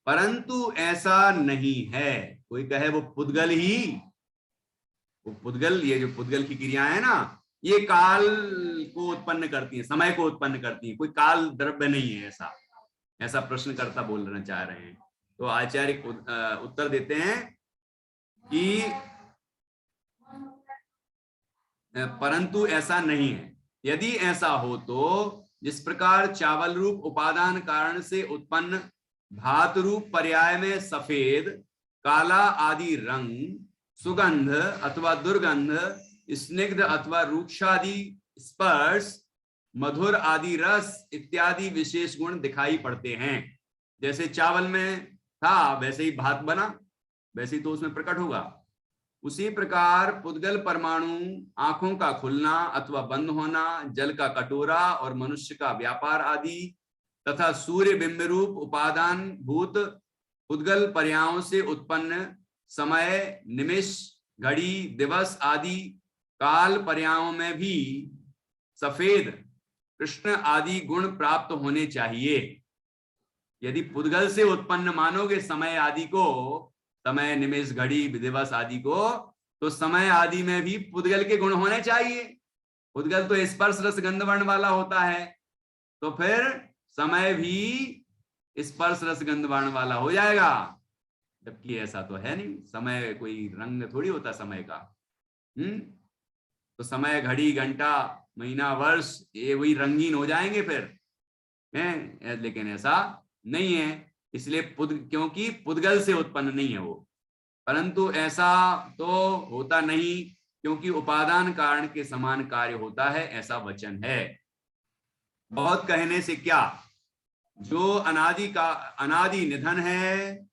परंतु ऐसा नहीं है। कोई कहे वो पुद्गल ही, वो पुद्गल, ये जो पुद्गल की क्रियाएं है ना, ये काल को उत्पन्न करती है, समय को उत्पन्न करती है, कोई काल द्रव्य नहीं है, ऐसा प्रश्नकर्ता बोलना चाह रहे हैं। तो आचार्य उत्तर देते हैं कि परंतु ऐसा नहीं है। यदि ऐसा हो तो जिस प्रकार चावल रूप उपादान कारण से उत्पन्न भात रूप पर्याय में सफेद, काला आदि रंग, सुगंध अथवा दुर्गंध, स्निग्ध अथवा रूक्षादि स्पर्श, मधुर आदि रस इत्यादि विशेष गुण दिखाई पड़ते हैं। जैसे चावल में था वैसे ही भात बना, वैसे ही तो उसमें प्रकट होगा। उसी प्रकार पुद्गल परमाणु, आंखों का खुलना अथवा बंद होना, जल का कटोरा और मनुष्य का व्यापार आदि तथा सूर्य बिंब रूप उपादान भूत पुद्गल पर्यायों से उत्पन्न समय, निमिष, घड़ी, दिवस आदि काल पर्यायों में भी सफेद, कृष्ण आदि गुण प्राप्त होने चाहिए। यदि पुद्गल से उत्पन्न मानोगे समय आदि को, समय, निमिष, घड़ी, दिवस आदि को, तो समय आदि में भी पुद्गल के गुण होने चाहिए। पुद्गल तो स्पर्श रस गंध वर्ण वाला होता है, तो फिर समय भी स्पर्श रस गंध वर्ण वाला हो जाएगा। जबकि ऐसा तो है नहीं, समय कोई रंग थोड़ी होता समय का। तो समय, घड़ी, घंटा, महीना, वर्ष, ये वही रंगीन हो जाएंगे फिर हैं, लेकिन ऐसा नहीं है। इसलिए क्योंकि पुद्गल से उत्पन्न नहीं है वो। परंतु ऐसा तो होता नहीं, क्योंकि उपादान कारण के समान कार्य होता है, ऐसा वचन है। बहुत कहने से क्या, जो अनादि निधन है,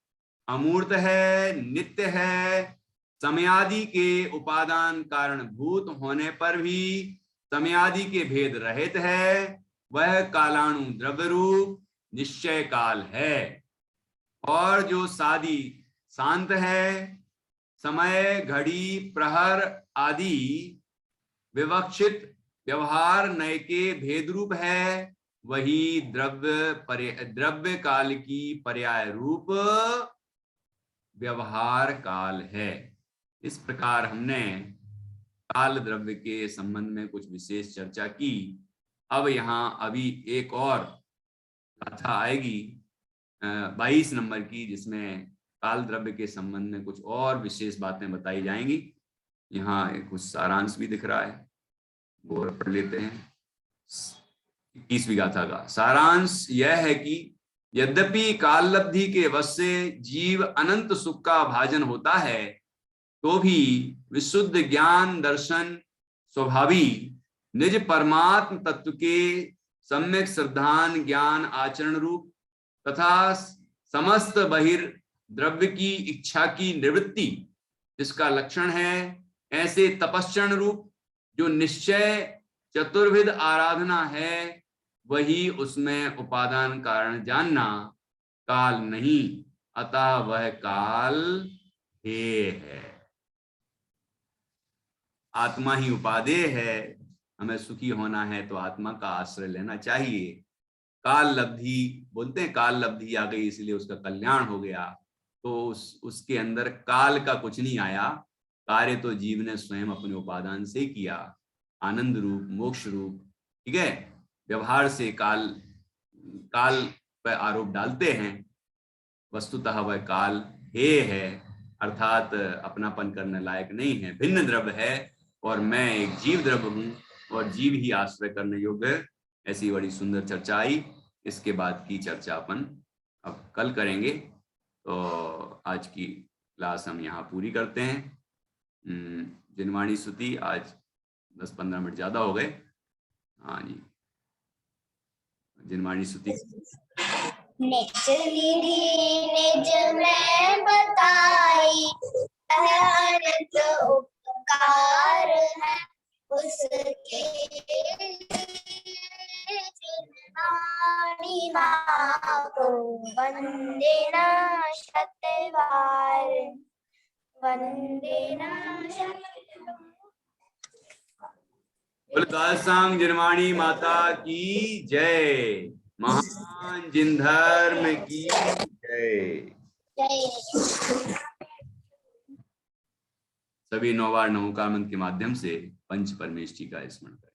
अमूर्त है, नित्य है, समयादि के उपादान कारण भूत होने पर भी समयादि के भेद रहित है, वह कालाणु द्रव्य रूप निश्चय काल है। और जो सादी शांत है, समय, घड़ी, प्रहर आदि विवक्षित व्यवहार नय के भेद रूप है, वही द्रव्य काल की पर्याय रूप व्यवहार काल है। इस प्रकार हमने काल द्रव्य के संबंध में कुछ विशेष चर्चा की। अब यहाँ अभी एक और कथा आएगी 22 नंबर की, जिसमें काल द्रव्य के संबंध में कुछ और विशेष बातें बताई जाएंगी। यहाँ कुछ सारांश भी दिख रहा है, वो पढ़ लेते हैं। 21वीं गाथा का सारांश यह है कि यद्यपि काल लब्धि के वश से जीव अनंत सुख का भाजन होता है, तो भी विशुद्ध ज्ञान दर्शन स्वभावी निज परमात्म तत्व के सम्यक श्रद्धान ज्ञान आचरण रूप तथा समस्त बहिर्द्रव्य की इच्छा की निवृत्ति जिसका लक्षण है, ऐसे तपश्चरण रूप जो निश्चय चतुर्विध आराधना है, वही उसमें उपादान कारण जानना काल नहीं, अतः वह काल हे है। आत्मा ही उपादेय है। हमें सुखी होना है तो आत्मा का आश्रय लेना चाहिए। काल लब्धि बोलते हैं, काल लब्धि आ गई इसलिए उसका कल्याण हो गया, तो उसके अंदर काल का कुछ नहीं आया। कार्य तो जीव ने स्वयं अपने उपादान से किया, आनंद रूप, मोक्ष रूप। ठीक है, व्यवहार से काल पर आरोप डालते हैं, वस्तुतः वह काल हे है, अर्थात अपनापन करने लायक नहीं है, भिन्न द्रव्य है और मैं एक जीव द्रव्य हूँ और जीव ही आश्रय करने योग्य है। ऐसी बड़ी सुंदर चर्चा आई। इसके बाद की चर्चा अपन अब कल करेंगे। तो आज की क्लास हम यहाँ पूरी करते हैं। जिनवाणी स्तुति आज 10-15 मिनट ज्यादा हो गए। हाँ जी, जिनवाणी स्तुति। निज निधि निज में बताई, अनंत उपकार है उसके जिनवाणी माँ को वंदना शतवार, वंदना शतवार। दासांग जिनवाणी माता की जय, महान जिन धर्म की जय। सभी 9 बार नमोकार मंत्र के माध्यम से पंच परमेष्ठी का स्मरण करें।